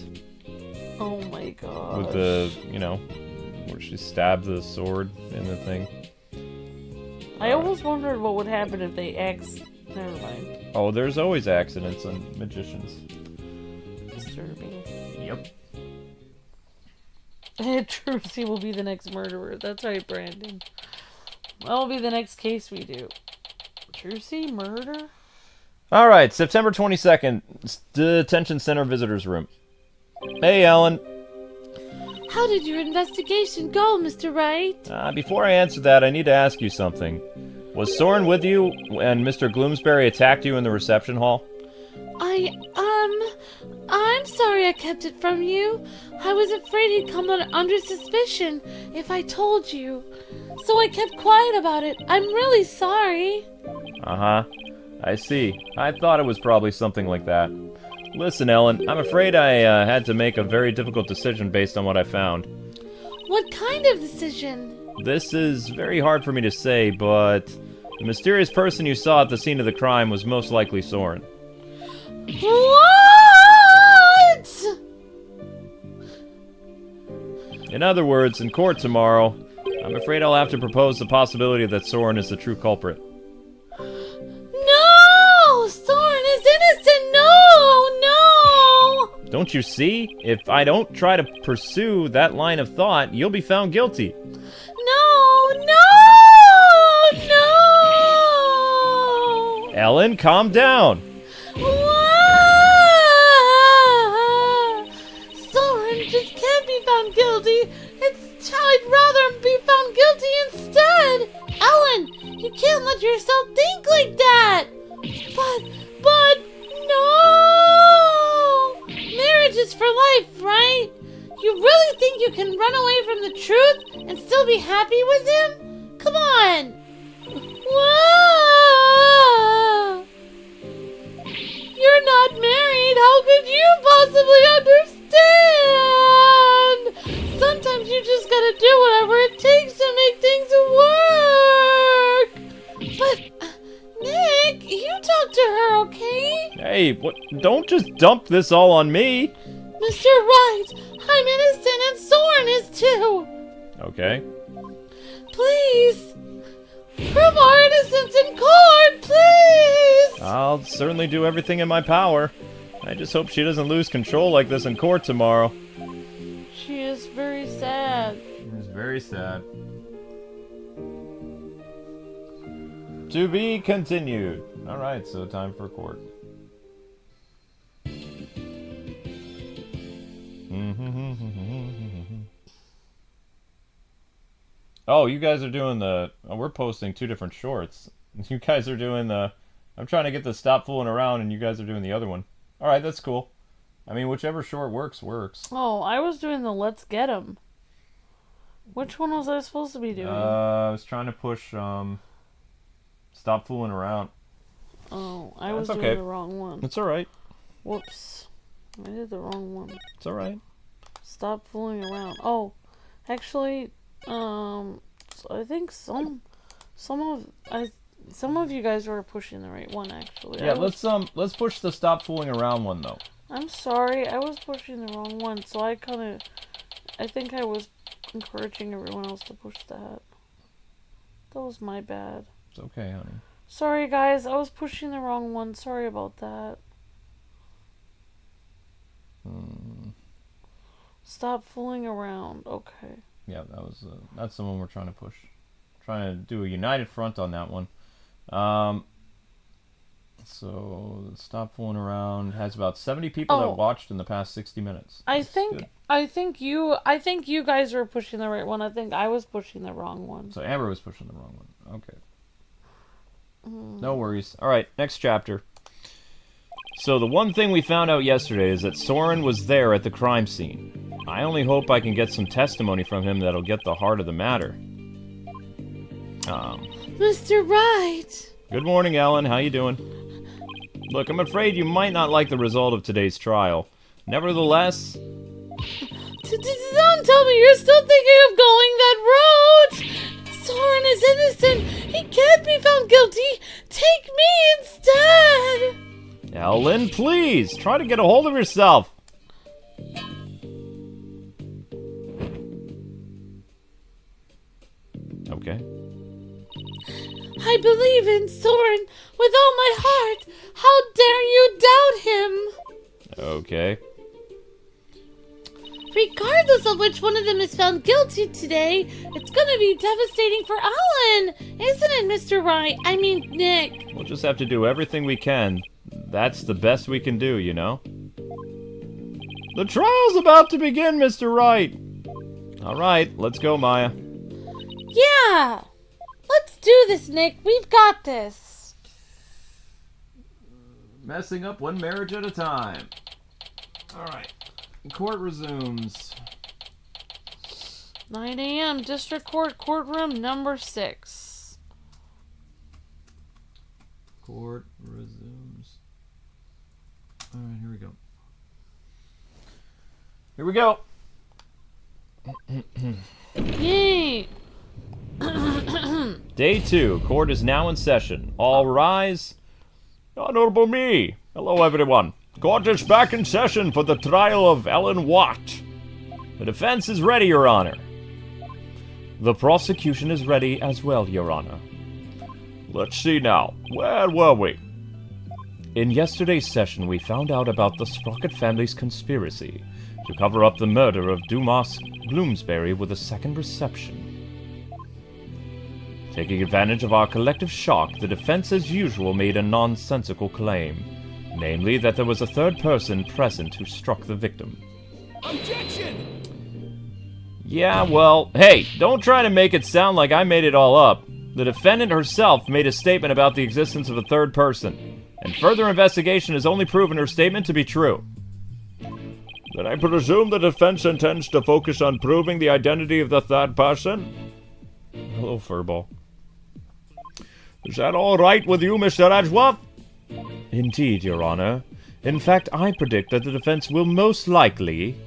Oh my god.
With the, you know, where she stabbed the sword in the thing.
I always wondered what would happen if they Never mind.
Oh, there's always accidents on magicians.
Disturbing.
Yep.
Trucy will be the next murderer. That's right, Brandon. That'll be the next case we do. Trucy? Murder?
Alright, September 22nd, Detention Center Visitors Room. Hey, Ellen.
How did your investigation go, Mr. Wright?
Before I answer that, I need to ask you something. Was Sorin with you when Mr. Gloomsbury attacked you in the reception hall?
I'm sorry I kept it from you. I was afraid he'd come under suspicion if I told you. So I kept quiet about it. I'm really sorry.
Uh-huh. I see. I thought it was probably something like that. Listen, Ellen, I'm afraid I had to make a very difficult decision based on what I found.
What kind of decision?
This is very hard for me to say, but the mysterious person you saw at the scene of the crime was most likely Sorin.
What?
In other words, in court tomorrow, I'm afraid I'll have to propose the possibility that Sorin is the true culprit.
No! Sorin is innocent! No!
Don't you see? If I don't try to pursue that line of thought, you'll be found guilty.
No!
Ellen, calm down.
What? can't be found guilty. I'd rather be found guilty instead. Ellen, you can't let yourself think like that. But, no! Marriage is for life, right? You really think you can run away from the truth and still be happy with him? Come on! Whoa! You're not married. How could you possibly understand? Sometimes you just gotta do whatever it takes to make things work. But, Nick, you talk to her, okay?
Hey, what? Don't just dump this all on me.
Mr. Wright, I'm innocent and Sorin is too.
Okay.
Please, prove our innocence in court, please.
I'll certainly do everything in my power. I just hope she doesn't lose control like this in court tomorrow.
She is very sad.
It's very sad. To be continued. Alright, so time for court. Oh, you guys are doing the... Oh, we're posting 2 different shorts. You guys are doing the... I'm trying to get the stop fooling around, and you guys are doing the other one. Alright, that's cool. I mean, whichever short works, works.
Oh, I was doing the Let's Get 'em. Which one was I supposed to be doing?
I was trying to push, Stop fooling around.
Oh, I was
okay.
doing the wrong one.
It's alright.
Whoops. I did the wrong one.
It's alright.
Stop fooling around. Oh, actually, I think some of you guys were pushing the right one, actually.
Yeah, let's push the stop fooling around one, though.
I'm sorry, I was pushing the wrong one, so I think I was encouraging everyone else to push that. That was my bad.
It's okay, honey.
Sorry, guys, I was pushing the wrong one. Sorry about that. Stop fooling around. Okay.
Yeah, that's the one we're trying to push. Trying to do a united front on that one. So stop fooling around has about 70 people that watched in the past 60 minutes.
I think you guys were pushing the right one. I think I was pushing the wrong one.
So Amber was pushing the wrong one. Okay. No worries. All right, next chapter. So the one thing we found out yesterday is that Sorin was there at the crime scene. I only hope I can get some testimony from him that'll get the heart of the matter.
Mr. Wright.
Good morning, Ellen. How you doing? Look, I'm afraid you might not like the result of today's trial. Nevertheless...
Don't tell me you're still thinking of going that road! Sorin is innocent! He can't be found guilty! Take me instead!
Ellen, please! Try to get a hold of yourself! Okay.
I believe in Sorin with all my heart! How dare you doubt him!
Okay.
Regardless of which one of them is found guilty today, it's gonna be devastating for Alan, isn't it, Mr. Wright? I mean, Nick.
We'll just have to do everything we can. That's the best we can do, you know? The trial's about to begin, Mr. Wright! Alright, let's go, Maya.
Yeah! Let's do this, Nick. We've got this.
Messing up one marriage at a time. Alright. Court resumes.
9 a.m. District Court, courtroom number 6.
Court resumes. Alright, here we go. Here we go!
Yay!
Day 2. Court is now in session. All rise. Honorable me. Hello, everyone. Court is back in session for the trial of Ellen Watt. The defense is ready, Your Honor. The prosecution is ready as well, Your Honor. Let's see now. Where were we? In yesterday's session, we found out about the Sprocket family's conspiracy to cover up the murder of Dumas Bloomsbury with a second reception. Taking advantage of our collective shock, the defense as usual made a nonsensical claim. Namely, that there was a third person present who struck the victim.
Objection!
Yeah, well, hey, don't try to make it sound like I made it all up. The defendant herself made a statement about the existence of a third person, and further investigation has only proven her statement to be true. Then I presume the defense intends to focus on proving the identity of the third person? Hello, Furball. Is that all right with you, Mr. Edgeworth? Indeed, Your Honor. In fact, I predict that the defense will most likely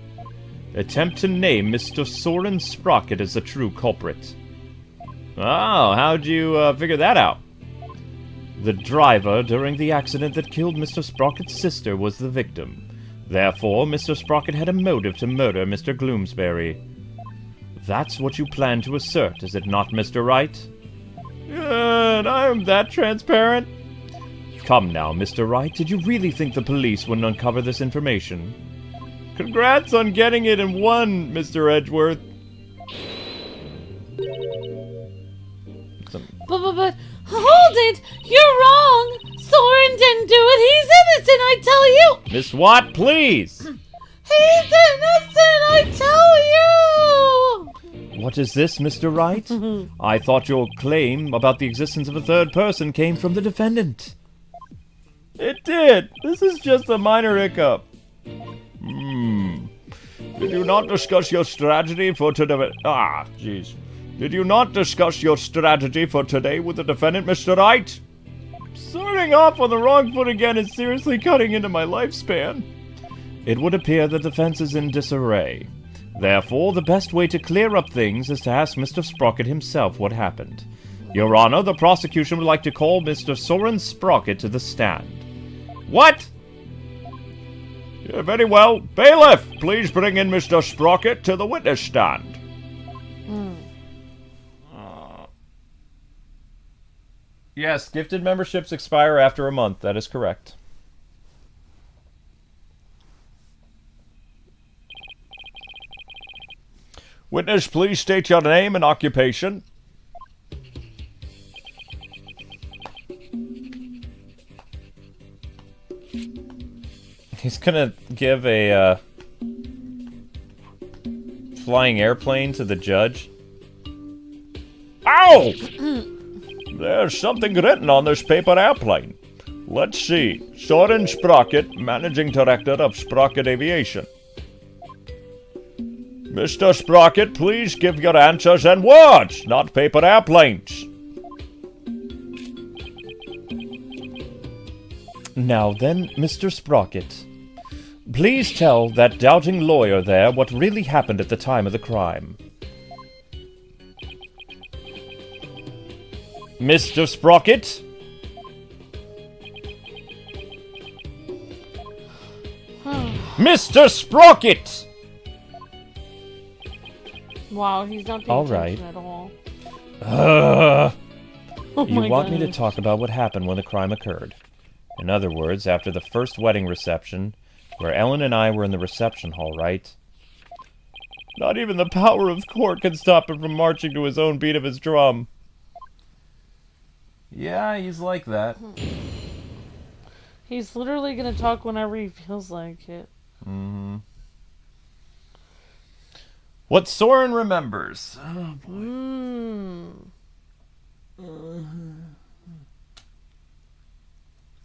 attempt to name Mr. Sorin Sprocket as the true culprit. Oh, how'd you figure that out? The driver during the accident that killed Mr. Sprocket's sister was the victim. Therefore, Mr. Sprocket had a motive to murder Mr. Gloomsbury. That's what you plan to assert, is it not, Mr. Wright? And I'm that transparent? Come now, Mr. Wright, did you really think the police wouldn't uncover this information? Congrats on getting it in one, Mr. Edgeworth.
But, hold it! You're wrong! Sorin didn't do it! He's innocent, I tell you!
Miss Watt, please!
He's innocent, I tell you!
What is this, Mr. Wright? I thought your claim about the existence of a third person came from the defendant. It did! This is just a minor hiccup. Did you not discuss your strategy for today? Jeez. Did you not discuss your strategy for today with the defendant, Mr. Wright? Starting off on the wrong foot again is seriously cutting into my lifespan. It would appear the defense is in disarray. Therefore, the best way to clear up things is to ask Mr. Sprocket himself what happened. Your Honor, the prosecution would like to call Mr. Sorin Sprocket to the stand. What? Yeah, very well. Bailiff, please bring in Mr. Sprocket to the witness stand. Yes, gifted memberships expire after a month. That is correct. Witness, please state your name and occupation. He's gonna give a flying airplane to the judge. Ow! There's something written on this paper airplane. Let's see. Sorin Sprocket, Managing Director of Sprocket Aviation. Mr. Sprocket, please give your answers in words, not paper airplanes. Now then, Mr. Sprocket, please tell that doubting lawyer there what really happened at the time of the crime. Mr. Sprocket? Mr. Sprocket!
Wow, he's not paying attention at all.
You want me to talk about what happened when the crime occurred. In other words, after the first wedding reception, where Ellen and I were in the reception hall, right? Not even the power of court can stop him from marching to his own beat of his drum. Yeah, he's like that.
He's literally gonna talk whenever he feels like it.
Mm-hmm. What Sorin remembers. Oh, boy.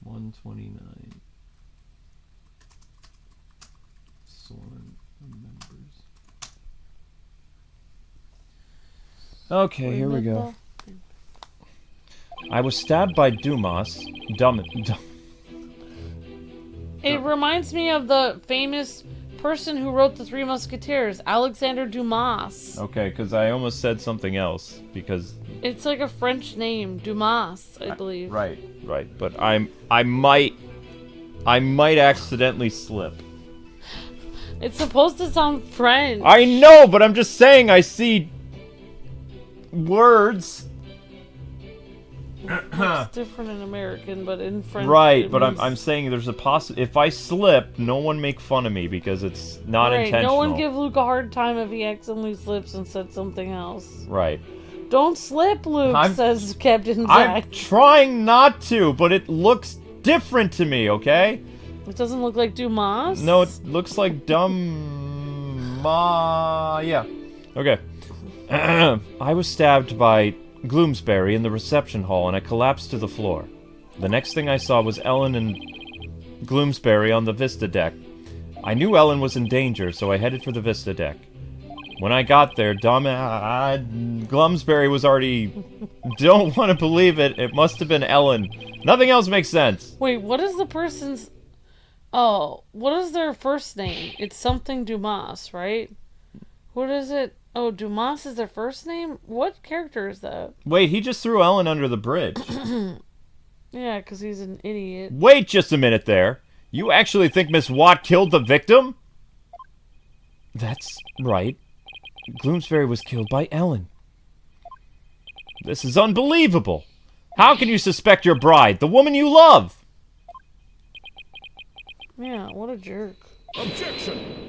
129. Sorin remembers. Okay, here we go. I was stabbed by Dumas.
It reminds me of the famous person who wrote The Three Musketeers, Alexander Dumas.
Okay, because I almost said something else, because...
It's like a French name, Dumas, I believe.
Right, but I might accidentally slip.
It's supposed to sound French.
I know, but I'm just saying I see words.
It's different in American, but in French.
Right, but I'm saying there's a if I slip, no one make fun of me because it's not intentional.
No one give Luke a hard time if he accidentally slips and said something else.
Right.
Don't slip, Luke, says Captain Jack.
I'm trying not to, but it looks different to me, okay?
It doesn't look like Dumas?
No, it looks like yeah. Okay. I was stabbed by Gloomsbury in the reception hall, and I collapsed to the floor. The next thing I saw was Ellen and Gloomsbury on the Vista deck. I knew Ellen was in danger, so I headed for the Vista deck. When I got there, Gloomsbury was already... Don't want to believe it. It must have been Ellen. Nothing else makes sense.
Wait, what is the person's... Oh, what is their first name? It's something Dumas, right? What is it? Oh, Dumas is their first name? What character is that?
Wait, he just threw Ellen under the bridge.
Yeah, because he's an idiot.
Wait just a minute there. You actually think Miss Watt killed the victim? That's right. Gloomsbury was killed by Ellen. This is unbelievable. How can you suspect your bride, the woman you love?
Yeah, what a jerk.
Objection!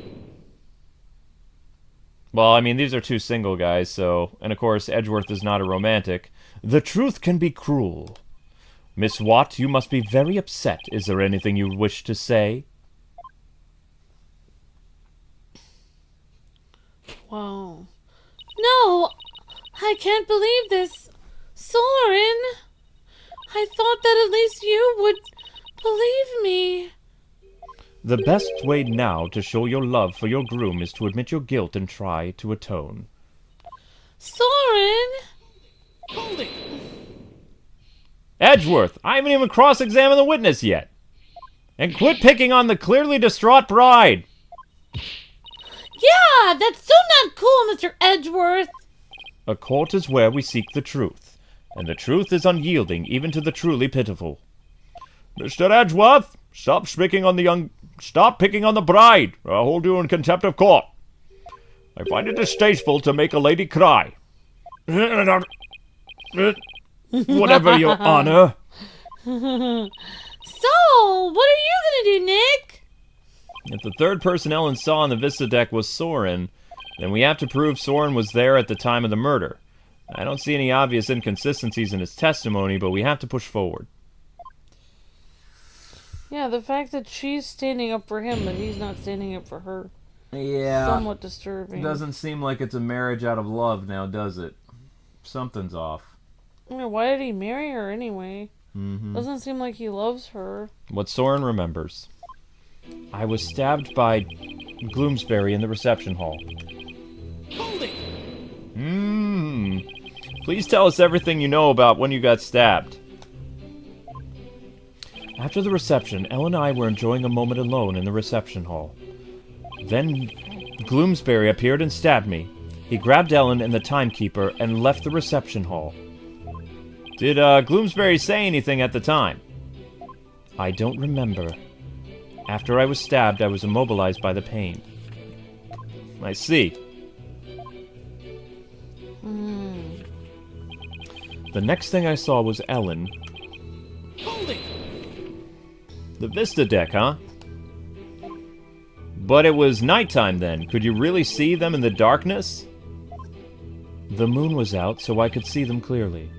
Well, I mean, these are two single guys, so... And of course, Edgeworth is not a romantic. The truth can be cruel. Miss Watt, you must be very upset. Is there anything you wish to say?
Wow. No! I can't believe this! Sorin! I thought that at least you would believe me.
The best way now to show your love for your groom is to admit your guilt and try to atone.
Sorin!
Hold it!
Edgeworth, I haven't even cross-examined the witness yet. And quit picking on the clearly distraught bride.
Yeah, that's so not cool, Mr. Edgeworth.
A court is where we seek the truth, and the truth is unyielding even to the truly pitiful. Mr. Edgeworth, stop picking on the bride, or I'll hold you in contempt of court. I find it distasteful to make a lady cry. Whatever, your honor.
So, what are you gonna do, Nick?
If the third person Ellen saw on the Vista deck was Sorin, then we have to prove Sorin was there at the time of the murder. I don't see any obvious inconsistencies in his testimony, but we have to push forward.
Yeah, the fact that she's standing up for him, but he's not standing up for her.
Yeah.
Somewhat disturbing.
Doesn't seem like it's a marriage out of love now, does it? Something's off.
Yeah, why did he marry her anyway? Doesn't seem like he loves her.
What Sorin remembers. I was stabbed by Gloomsbury in the reception hall.
Hold it!
Please tell us everything you know about when you got stabbed. After the reception, Ellen and I were enjoying a moment alone in the reception hall. Then Gloomsbury appeared and stabbed me. He grabbed Ellen and the timekeeper and left the reception hall. Did Gloomsbury say anything at the time? I don't remember. After I was stabbed, I was immobilized by the pain. I see. The next thing I saw was Ellen.
Hold it!
The Vista deck, huh? But it was nighttime then. Could you really see them in the darkness? The moon was out, so I could see them clearly.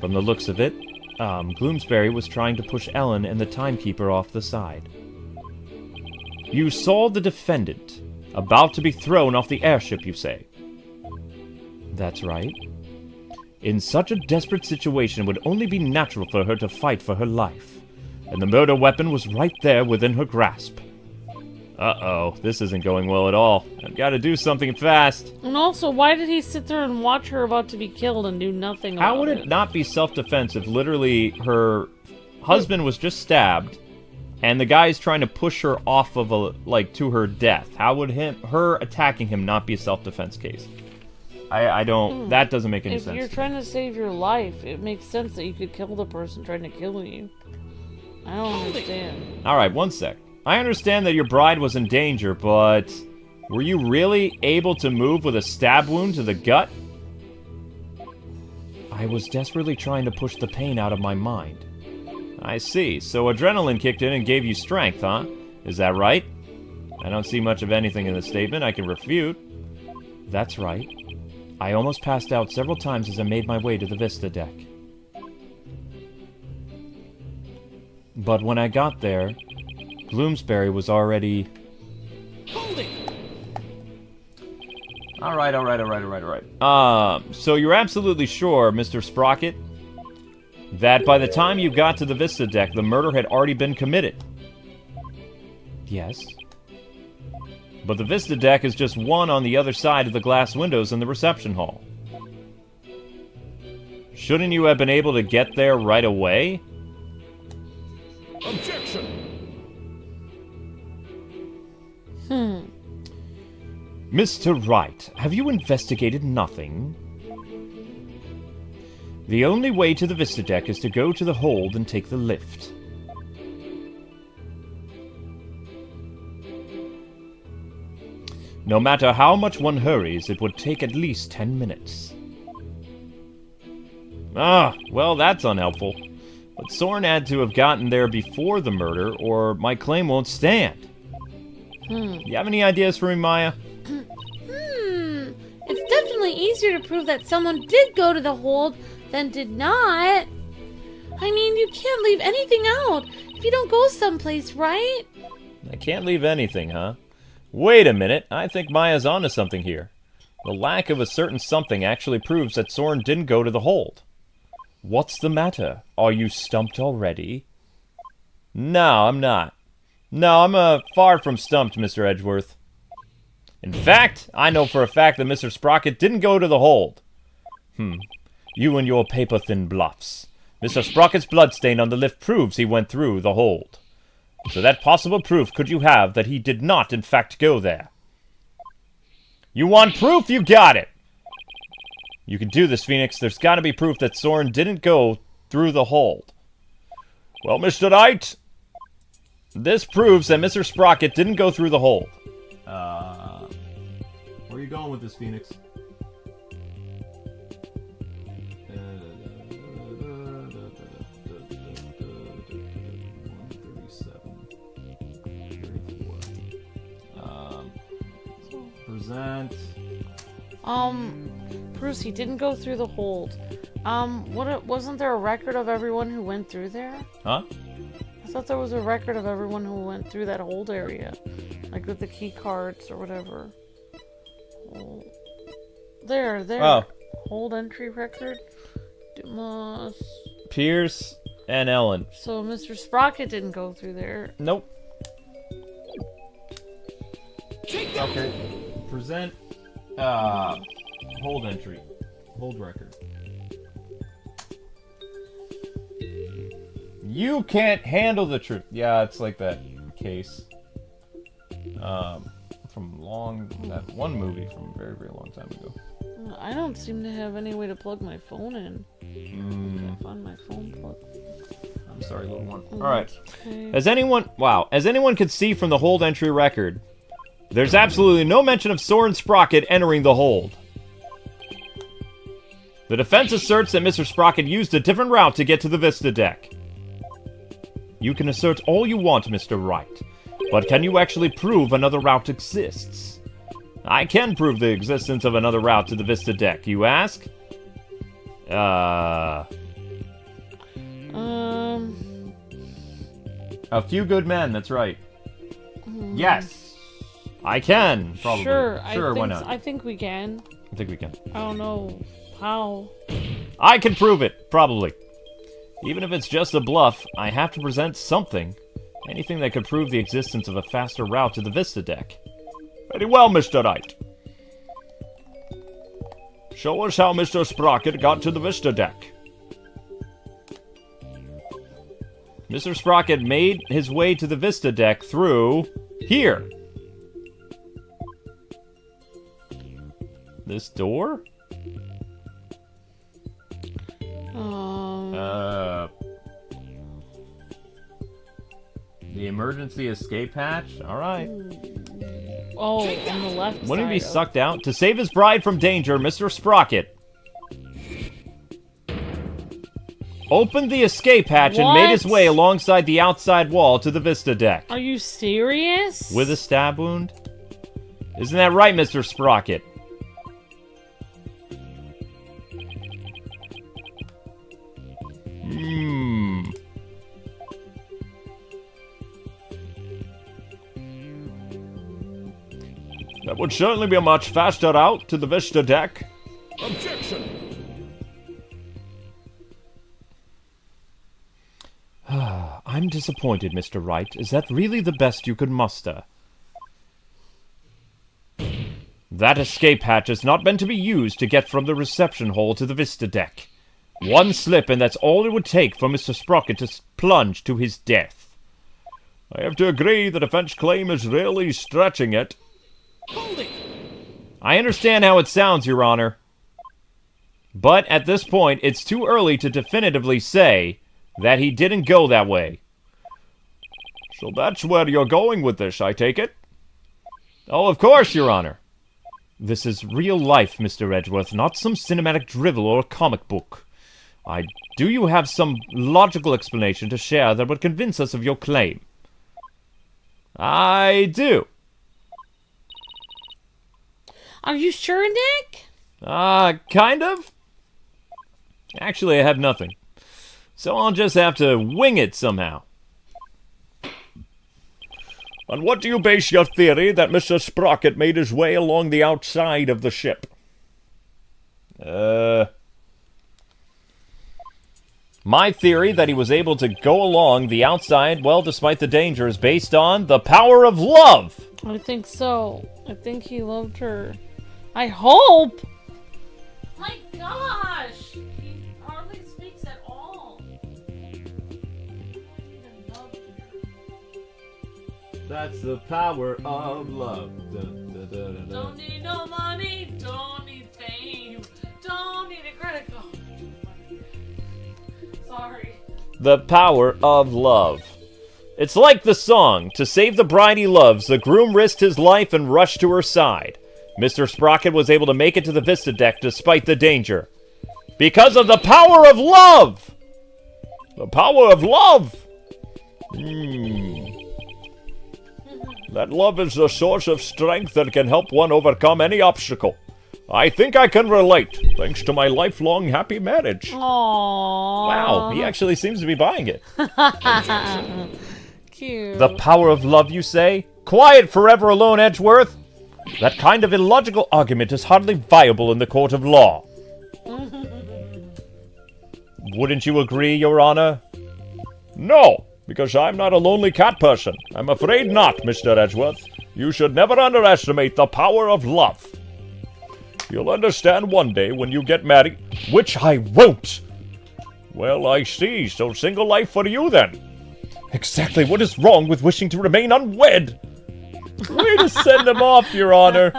From the looks of it, Gloomsbury was trying to push Ellen and the timekeeper off the side. You saw the defendant about to be thrown off the airship, you say? That's right. In such a desperate situation, it would only be natural for her to fight for her life. And the murder weapon was right there within her grasp. Uh-oh, this isn't going well at all. I've got to do something fast.
And also, why did he sit there and watch her about to be killed and do nothing about it?
How would it not be self-defense if literally her husband was just stabbed and the guy's trying to push her off of to her death? How would her attacking him not be a self-defense case? I don't... That doesn't make any sense.
If you're trying to save your life, it makes sense that you could kill the person trying to kill you. I don't understand.
Alright, one sec. I understand that your bride was in danger, but... Were you really able to move with a stab wound to the gut? I was desperately trying to push the pain out of my mind. I see. So adrenaline kicked in and gave you strength, huh? Is that right? I don't see much of anything in the statement I can refute. That's right. I almost passed out several times as I made my way to the Vista deck. But when I got there, Gloomsbury was already...
Hold it!
Alright. So you're absolutely sure, Mr. Sprocket, that by the time you got to the Vista deck, the murder had already been committed? Yes. But the Vista deck is just one on the other side of the glass windows in the reception hall. Shouldn't you have been able to get there right away?
Objection!
Mr. Wright, have you investigated nothing? The only way to the Vista deck is to go to the hold and take the lift. No matter how much one hurries, it would take at least 10 minutes. Ah, well, that's unhelpful. But Sorin had to have gotten there before the murder, or my claim won't stand. You have any ideas for me, Maya?
It's definitely easier to prove that someone did go to the hold than did not. I mean, you can't leave anything out if you don't go someplace, right?
I can't leave anything, huh? Wait a minute, I think Maya's onto something here. The lack of a certain something actually proves that Sorin didn't go to the hold. What's the matter? Are you stumped already? No, I'm not. No, I'm far from stumped, Mr. Edgeworth. In fact, I know for a fact that Mr. Sprocket didn't go to the hold. You and your paper-thin bluffs. Mr. Sprocket's bloodstain on the lift proves he went through the hold. So that possible proof could you have that he did not, in fact, go there? You want proof? You got it! You can do this, Phoenix. There's got to be proof that Sorin didn't go through the hold. Well, Mr. Knight, this proves that Mr. Sprocket didn't go through the hold. Where are you going with this, Phoenix? Present.
Bruce, he didn't go through the hold. Wasn't there a record of everyone who went through there?
Huh?
I thought there was a record of everyone who went through that hold area. Like with the key cards or whatever. Oh. There.
Oh.
Hold entry record. Dumas.
Pierce and Ellen.
So Mr. Sprocket didn't go through there.
Nope. Okay. Present. Hold entry. Hold record. You can't handle the truth. Yeah, it's like that case. From that one movie from a very, very long time ago.
I don't seem to have any way to plug my phone in. I can't find my phone plug.
I'm sorry, little one. Alright.
Okay.
As anyone could see from the hold entry record, there's absolutely no mention of Sorin Sprocket entering the hold. The defense asserts that Mr. Sprocket used a different route to get to the Vista deck. You can assert all you want, Mr. Wright, but can you actually prove another route exists? I can prove the existence of another route to the Vista deck, you ask? A few good men, that's right. Yes! I can, probably.
Sure,
why not?
I think we can.
I think we can.
I don't know how.
I can prove it, probably. Even if it's just a bluff, I have to present something. Anything that could prove the existence of a faster route to the Vista deck. Very well, Mr. Wright. Show us how Mr. Sprocket got to the Vista deck. Mr. Sprocket made his way to the Vista deck through here. This door? The emergency escape hatch? Alright.
Oh, on the left side.
Wouldn't he be sucked out? To save his bride from danger, Mr. Sprocket opened the escape hatch and made his way alongside the outside wall to the Vista deck.
Are you serious?
With a stab wound? Isn't that right, Mr. Sprocket? That would certainly be a much faster route to the Vista deck.
Objection!
I'm disappointed, Mr. Wright. Is that really the best you could muster? That escape hatch is not meant to be used to get from the reception hall to the Vista deck. One slip and that's all it would take for Mr. Sprocket to plunge to his death. I have to agree the defense claim is really stretching it.
Holding!
I understand how it sounds, Your Honor. But at this point, it's too early to definitively say that he didn't go that way. So that's where you're going with this, I take it? Oh, of course, Your Honor. This is real life, Mr. Edgeworth, not some cinematic drivel or comic book. Do you have some logical explanation to share that would convince us of your claim? I do.
Are you sure, Nick?
Kind of. Actually, I have nothing. So I'll just have to wing it somehow. On what do you base your theory that Mr. Sprocket made his way along the outside of the ship? My theory that he was able to go along the outside, well, despite the danger, is based on the power of love.
I think so. I think he loved her. I hope! My gosh! He hardly speaks at all.
That's the power of love.
Don't need no money, don't need fame, don't need a credit card. Sorry.
The power of love. It's like the song, to save the bride he loves, the groom risked his life and rushed to her side. Mr. Sprocket was able to make it to the Vista deck despite the danger. Because of the power of love! The power of love! That love is the source of strength that can help one overcome any obstacle. I think I can relate, thanks to my lifelong happy marriage.
Aww.
Wow, he actually seems to be buying it.
Cute.
The power of love, you say? Quiet forever alone, Edgeworth! That kind of illogical argument is hardly viable in the court of law. Wouldn't you agree, Your Honor? No, because I'm not a lonely cat person. I'm afraid not, Mr. Edgeworth. You should never underestimate the power of love. You'll understand one day when you get married, which I won't. Well, I see. So single life for you, then. Exactly what is wrong with wishing to remain unwed? Way to send him off, Your Honor.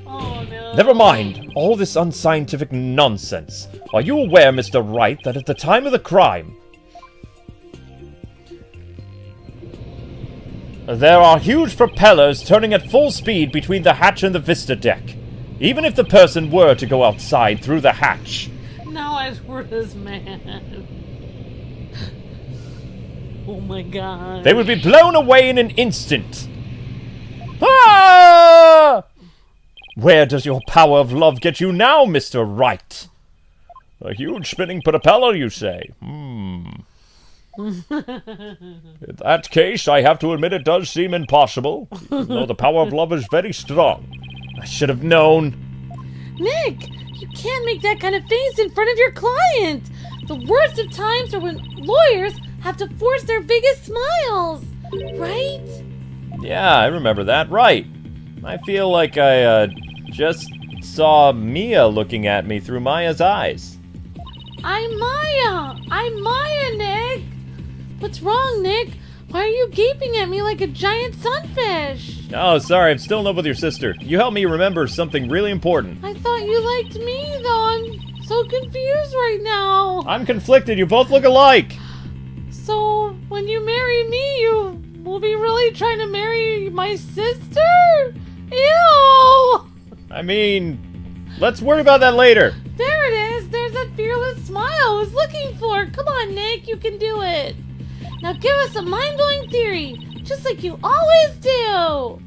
Oh, no.
Never mind all this unscientific nonsense. Are you aware, Mr. Wright, that at the time of the crime, there are huge propellers turning at full speed between the hatch and the Vista deck. Even if the person were to go outside through the hatch.
Now Edgeworth is mad. Oh my god.
They would be blown away in an instant. Ah! Where does your power of love get you now, Mr. Wright? A huge spinning propeller, you say? In that case, I have to admit it does seem impossible, though the power of love is very strong. I should have known.
Nick, you can't make that kind of face in front of your client. The worst of times are when lawyers have to force their biggest smiles, right?
Yeah, I remember that. Right. I feel like I just saw Mia looking at me through Maya's eyes.
I'm Maya, Nick. What's wrong, Nick? Why are you gaping at me like a giant sunfish?
Oh, sorry, I'm still in love with your sister. You helped me remember something really important.
I thought you liked me, though. I'm so confused right now.
I'm conflicted. You both look alike.
So, when you marry me, you will be really trying to marry my sister? Ew!
I mean, let's worry about that later.
There it is. There's that fearless smile I was looking for. Come on, Nick. You can do it. Now give us a mind-blowing theory, just like you always do.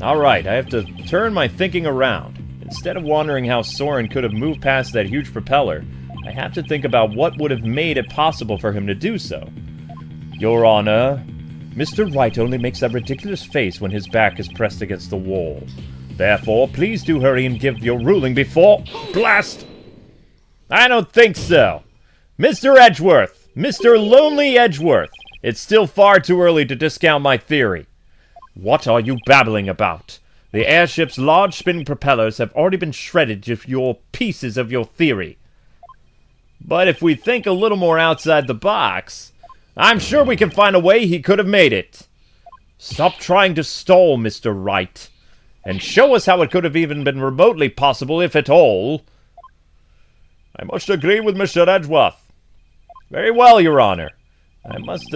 All right, I have to turn my thinking around. Instead of wondering how Sorin could have moved past that huge propeller, I have to think about what would have made it possible for him to do so. Your Honor, Mr. Wright only makes that ridiculous face when his back is pressed against the wall. Therefore, please do hurry and give your ruling before... Blast! I don't think so. Mr. Edgeworth! Mr. Lonely Edgeworth! It's still far too early to discount my theory. What are you babbling about? The airship's large spinning propellers have already been shredded to your pieces of your theory. But if we think a little more outside the box, I'm sure we can find a way he could have made it. Stop trying to stall, Mr. Wright, and show us how it could have even been remotely possible, if at all. I must agree with Mr. Edgeworth. Very well, Your Honor. there must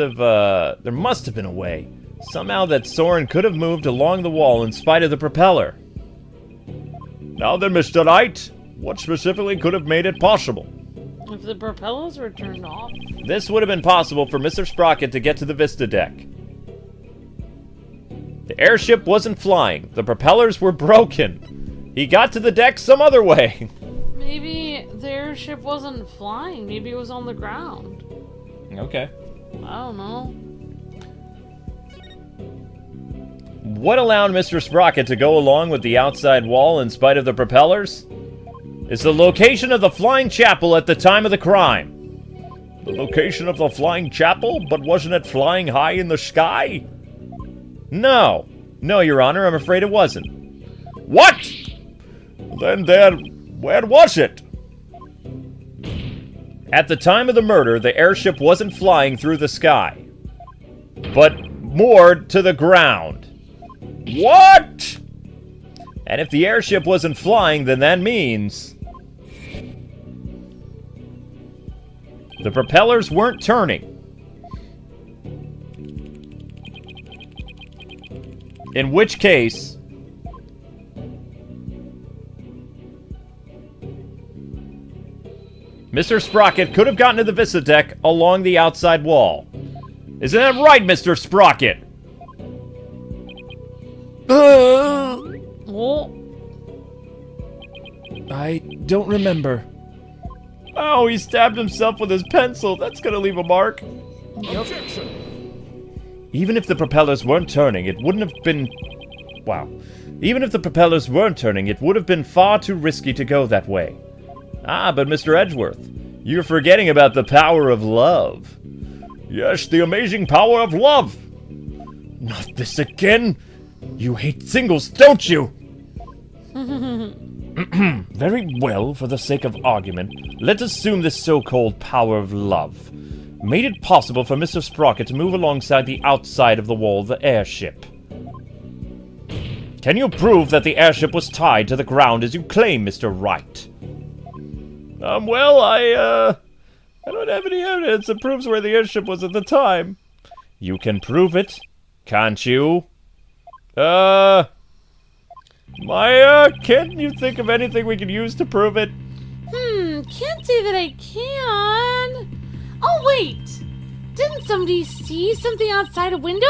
have been a way. Somehow that Sorin could have moved along the wall in spite of the propeller. Now then, Mr. Wright, what specifically could have made it possible?
If the propellers were turned off.
This would have been possible for Mr. Sprocket to get to the Vista deck. The airship wasn't flying. The propellers were broken. He got to the deck some other way.
Maybe the airship wasn't flying. Maybe it was on the ground.
Okay.
I don't know.
What allowed Mr. Sprocket to go along with the outside wall in spite of the propellers? Is the location of the flying chapel at the time of the crime. The location of the flying chapel? But wasn't it flying high in the sky? No. No, Your Honor, I'm afraid it wasn't. What? Then where was it? At the time of the murder, the airship wasn't flying through the sky, but moored to the ground. What? And if the airship wasn't flying, then that means the propellers weren't turning. In which case, Mr. Sprocket could have gotten to the Vista deck along the outside wall. Isn't that right, Mr. Sprocket?
Oh.
I don't remember. Oh, he stabbed himself with his pencil. That's gonna leave a mark.
Objection!
Even if the propellers weren't turning, it wouldn't have been... Wow. Even if the propellers weren't turning, it would have been far too risky to go that way. Ah, but Mr. Edgeworth, you're forgetting about the power of love. Yes, the amazing power of love. Not this again. You hate singles, don't you? Very well, for the sake of argument, let's assume this so-called power of love made it possible for Mr. Sprocket to move alongside the outside of the wall of the airship. Can you prove that the airship was tied to the ground as you claim, Mr. Wright? Well, I don't have any evidence that proves where the airship was at the time. You can prove it, can't you? Maya, can't you think of anything we can use to prove it?
Can't say that I can. Oh, wait! Didn't somebody see something outside a window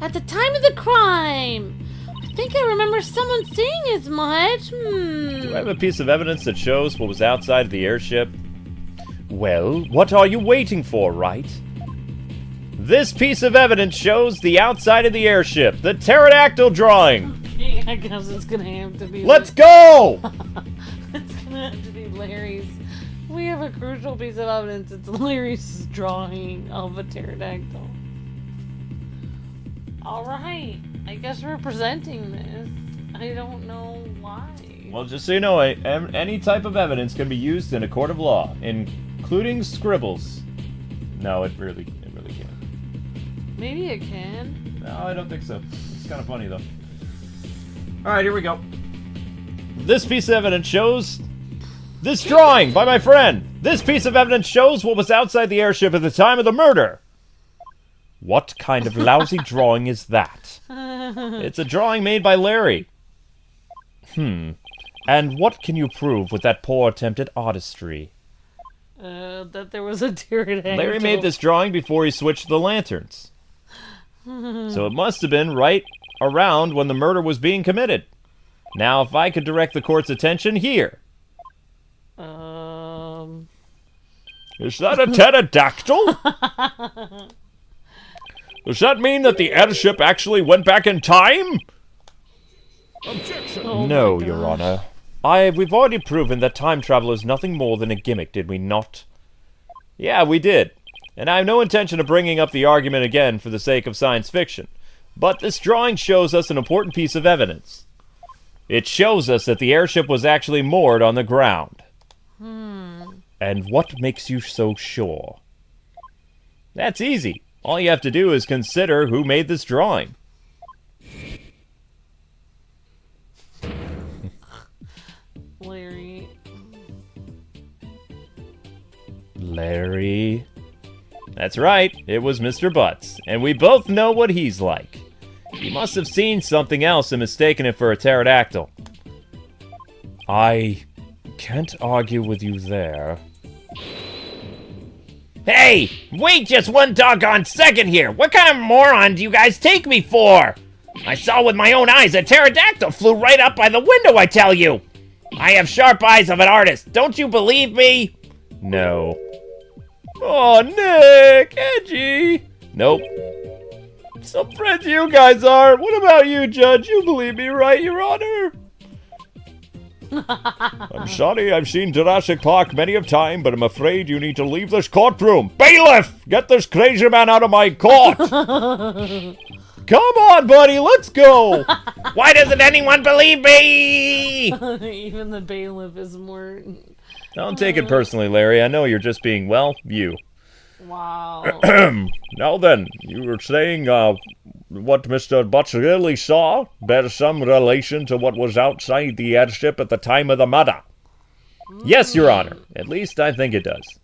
at the time of the crime? I think I remember someone saying as much.
Do I have a piece of evidence that shows what was outside of the airship? Well, what are you waiting for, Wright? This piece of evidence shows the outside of the airship, the pterodactyl drawing.
Okay, I guess it's gonna have to be.
Let's go!
It's gonna have to be Larry's. We have a crucial piece of evidence. It's Larry's drawing of a pterodactyl. Alright, I guess we're presenting this. I don't know why.
Well, just so you know, any type of evidence can be used in a court of law, including scribbles. No, it really can't.
Maybe it can.
No, I don't think so. It's kind of funny, though. Alright, here we go. This piece of evidence shows... This drawing by my friend! This piece of evidence shows what was outside the airship at the time of the murder! What kind of lousy drawing is that? It's a drawing made by Larry. And what can you prove with that poor attempt at artistry?
That there was a pterodactyl.
Larry made this drawing before he switched the lanterns. So it must have been right around when the murder was being committed. Now, if I could direct the court's attention here. Is that a pterodactyl? Does that mean that the airship actually went back in time?
Objection!
Oh
No,
my
Your
gosh.
Honor. We've already proven that time travel is nothing more than a gimmick, did we not? Yeah, we did. And I have no intention of bringing up the argument again for the sake of science fiction. But this drawing shows us an important piece of evidence. It shows us that the airship was actually moored on the ground. And what makes you so sure? That's easy. All you have to do is consider who made this drawing. Larry. That's right, it was Mr. Butts, and we both know what he's like. He must have seen something else and mistaken it for a pterodactyl. I can't argue with you there. Hey! Wait just one doggone second here! What kind of moron do you guys take me for? I saw with my own eyes a pterodactyl flew right up by the window, I tell you! I have sharp eyes of an artist, don't you believe me? No. Oh, Nick! Edgy! Nope. Some friends you guys are. What about you, Judge? You believe me, right, Your Honor? I'm sorry, I've seen Jurassic Park many a time, but I'm afraid you need to leave this courtroom. Bailiff! Get this crazy man out of my court! Come on, buddy, let's go! Why doesn't anyone believe me?
Even the bailiff is more...
Don't take it personally, Larry. I know you're just being, well, you.
Wow.
Now then, you were saying, what Mr. Butts really saw bears some relation to what was outside the airship at the time of the murder. Yes, Your Honor. At least I think it does.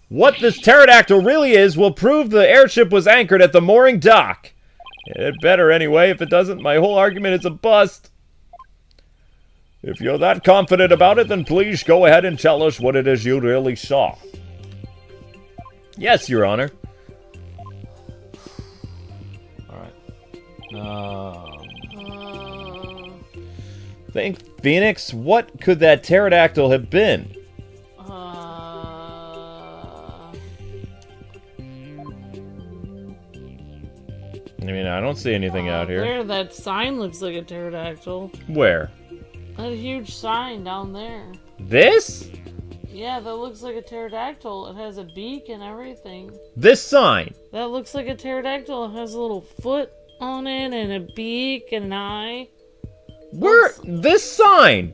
What this pterodactyl really is will prove the airship was anchored at the mooring dock. It better anyway. If it doesn't, my whole argument is a bust. If you're that confident about it, then please go ahead and tell us what it is you really saw. Yes, Your Honor. Alright. Think, Phoenix, what could that pterodactyl have been? I mean, I don't see anything out here.
There, that sign looks like a pterodactyl.
Where?
That huge sign down there.
This?
Yeah, that looks like a pterodactyl. It has a beak and everything.
This sign?
That looks like a pterodactyl. It has a little foot on it and a beak and an eye.
Where? This sign?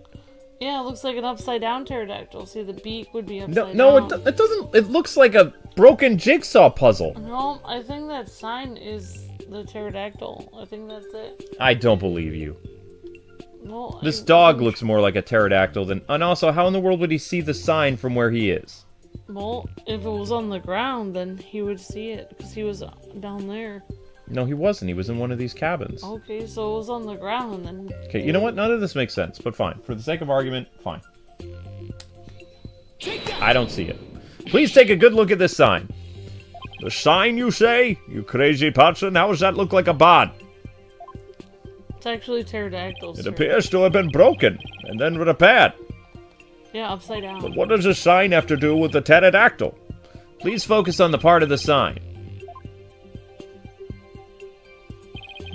Yeah, it looks like an upside down pterodactyl. See, the beak would be upside down.
No, it doesn't. It looks like a broken jigsaw puzzle.
No, I think that sign is the pterodactyl. I think that's it.
I don't believe you.
No,
This dog looks more like a pterodactyl than... And also, how in the world would he see the sign from where he is?
Well, if it was on the ground, then he would see it, because he was down there.
No, he wasn't. He was in one of these cabins.
Okay, so it was on the ground, then...
Okay, you know what? None of this makes sense, but fine. For the sake of argument, fine. I don't see it. Please take a good look at this sign. The sign, you say? You crazy person? How does that look like a barn?
It's actually pterodactyl.
It appears to have been broken, and then repaired.
Yeah, upside down.
But what does the sign have to do with the pterodactyl? Please focus on the part of the sign.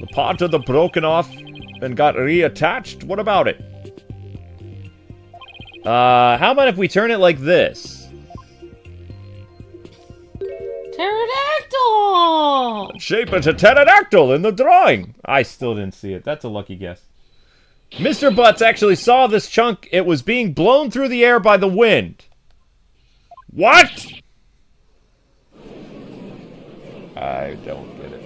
The part of the broken off and got reattached? What about it? How about if we turn it like this?
Pterodactyl!
Shape as a pterodactyl in the drawing. I still didn't see it. That's a lucky guess. Mr. Butts actually saw this chunk. It was being blown through the air by the wind. What? I don't get it.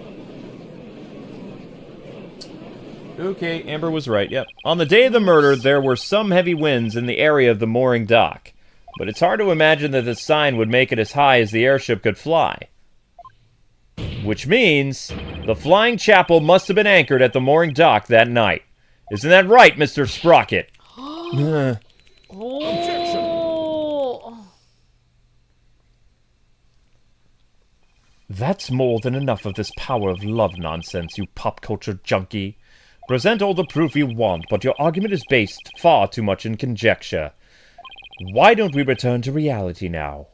Okay, Amber was right, yep. On the day of the murder, there were some heavy winds in the area of the mooring dock. But it's hard to imagine that the sign would make it as high as the airship could fly. Which means the flying chapel must have been anchored at the mooring dock that night. Isn't that right, Mr. Sprocket?
Oh.
That's more than enough of this power of love nonsense, you pop culture junkie. Present all the proof you want, but your argument is based far too much in conjecture. Why don't we return to reality now?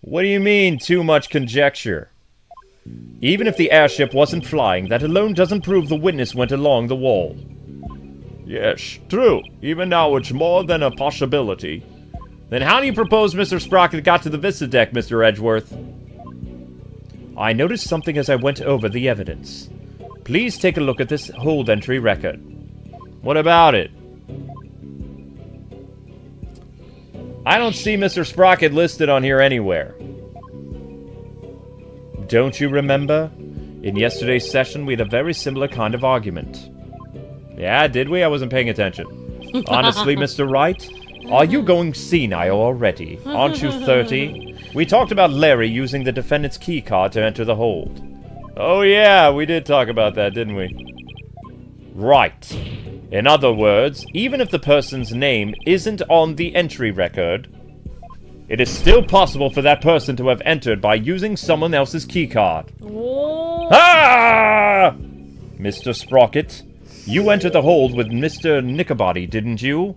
What do you mean, too much conjecture? Even if the airship wasn't flying, that alone doesn't prove the witness went along the wall. Yes, true. Even now it's more than a possibility. Then how do you propose Mr. Sprocket got to the Vista deck, Mr. Edgeworth? I noticed something as I went over the evidence. Please take a look at this hold entry record. What about it? I don't see Mr. Sprocket listed on here anywhere. Don't you remember? In yesterday's session, we had a very similar kind of argument. Yeah, did we? I wasn't paying attention. Honestly, Mr. Wright, are you going senile already? Aren't you 30? We talked about Larry using the defendant's keycard to enter the hold. Oh yeah, we did talk about that, didn't we? Right. In other words, even if the person's name isn't on the entry record, it is still possible for that person to have entered by using someone else's keycard. Ah! Mr. Sprocket, you entered the hold with Mr. Knickerbody, didn't you?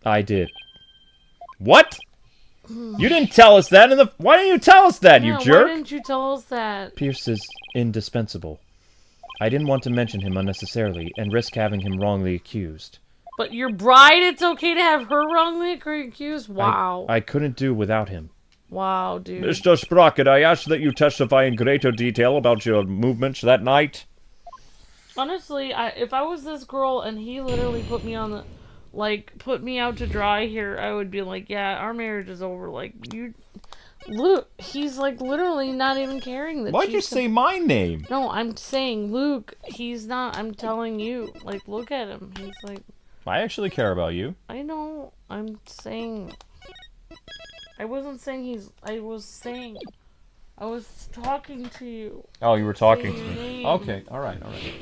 I did. What? You didn't tell us that in the... Why didn't you tell us that, you jerk?
Why didn't you tell us that?
Pierce is indispensable. I didn't want to mention him unnecessarily and risk having him wrongly accused.
But your bride, it's okay to have her wrongly accused? Wow.
I couldn't do without him.
Wow, dude.
Mr. Sprocket, I ask that you testify in greater detail about your movements that night.
Honestly, if I was this girl and he literally put me on the... Like, put me out to dry here, I would be like, yeah, our marriage is over. Like, you... Luke, he's like literally not even caring that.
Why'd you say my name?
No, I'm saying Luke. He's not. I'm telling you. Like, look at him. He's like.
I actually care about you.
I know. I'm saying. I wasn't saying he's. I was saying. I was talking to you.
Oh, you were talking to me. Okay. All right. All right.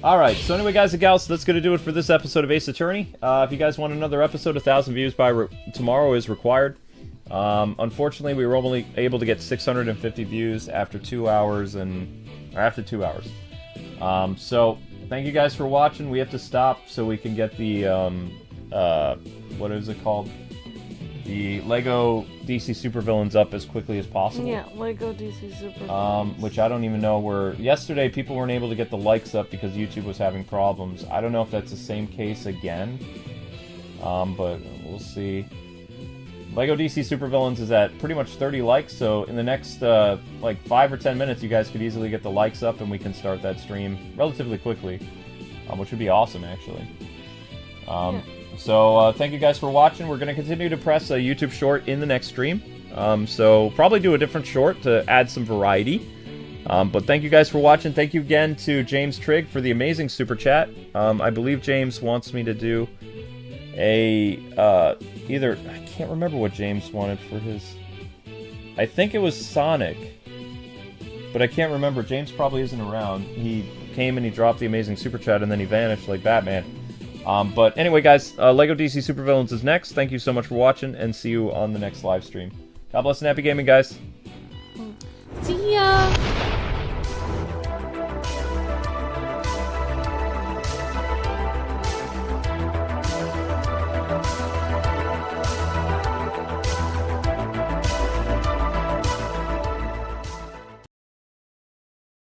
All right. So anyway, guys and gals, that's gonna do it for this episode of Ace Attorney. If you guys want another episode, 1,000 views by tomorrow is required. Unfortunately, we were only able to get 650 views after 2 hours so thank you guys for watching. We have to stop so we can get the what is it called? The Lego DC Supervillains up as quickly as possible.
Yeah, Lego DC Supervillains.
Which I don't even know where. Yesterday, people weren't able to get the likes up because YouTube was having problems. I don't know if that's the same case again. But we'll see. Lego DC Supervillains is at pretty much 30 likes, so in the next, like, 5 or 10 minutes, you guys could easily get the likes up, and we can start that stream relatively quickly, which would be awesome, actually. So, thank you guys for watching. We're going to continue to press a YouTube short in the next stream, so probably do a different short to add some variety. But thank you guys for watching. Thank you again to James Trigg for the amazing super chat. I believe James wants me to do a, either... I can't remember what James wanted for his... I think it was Sonic. But I can't remember. James probably isn't around. He came and he dropped the amazing super chat and then he vanished like Batman. But anyway, guys, Lego DC Supervillains is next. Thank you so much for watching and see you on the next live stream. God bless and happy gaming, guys.
See ya!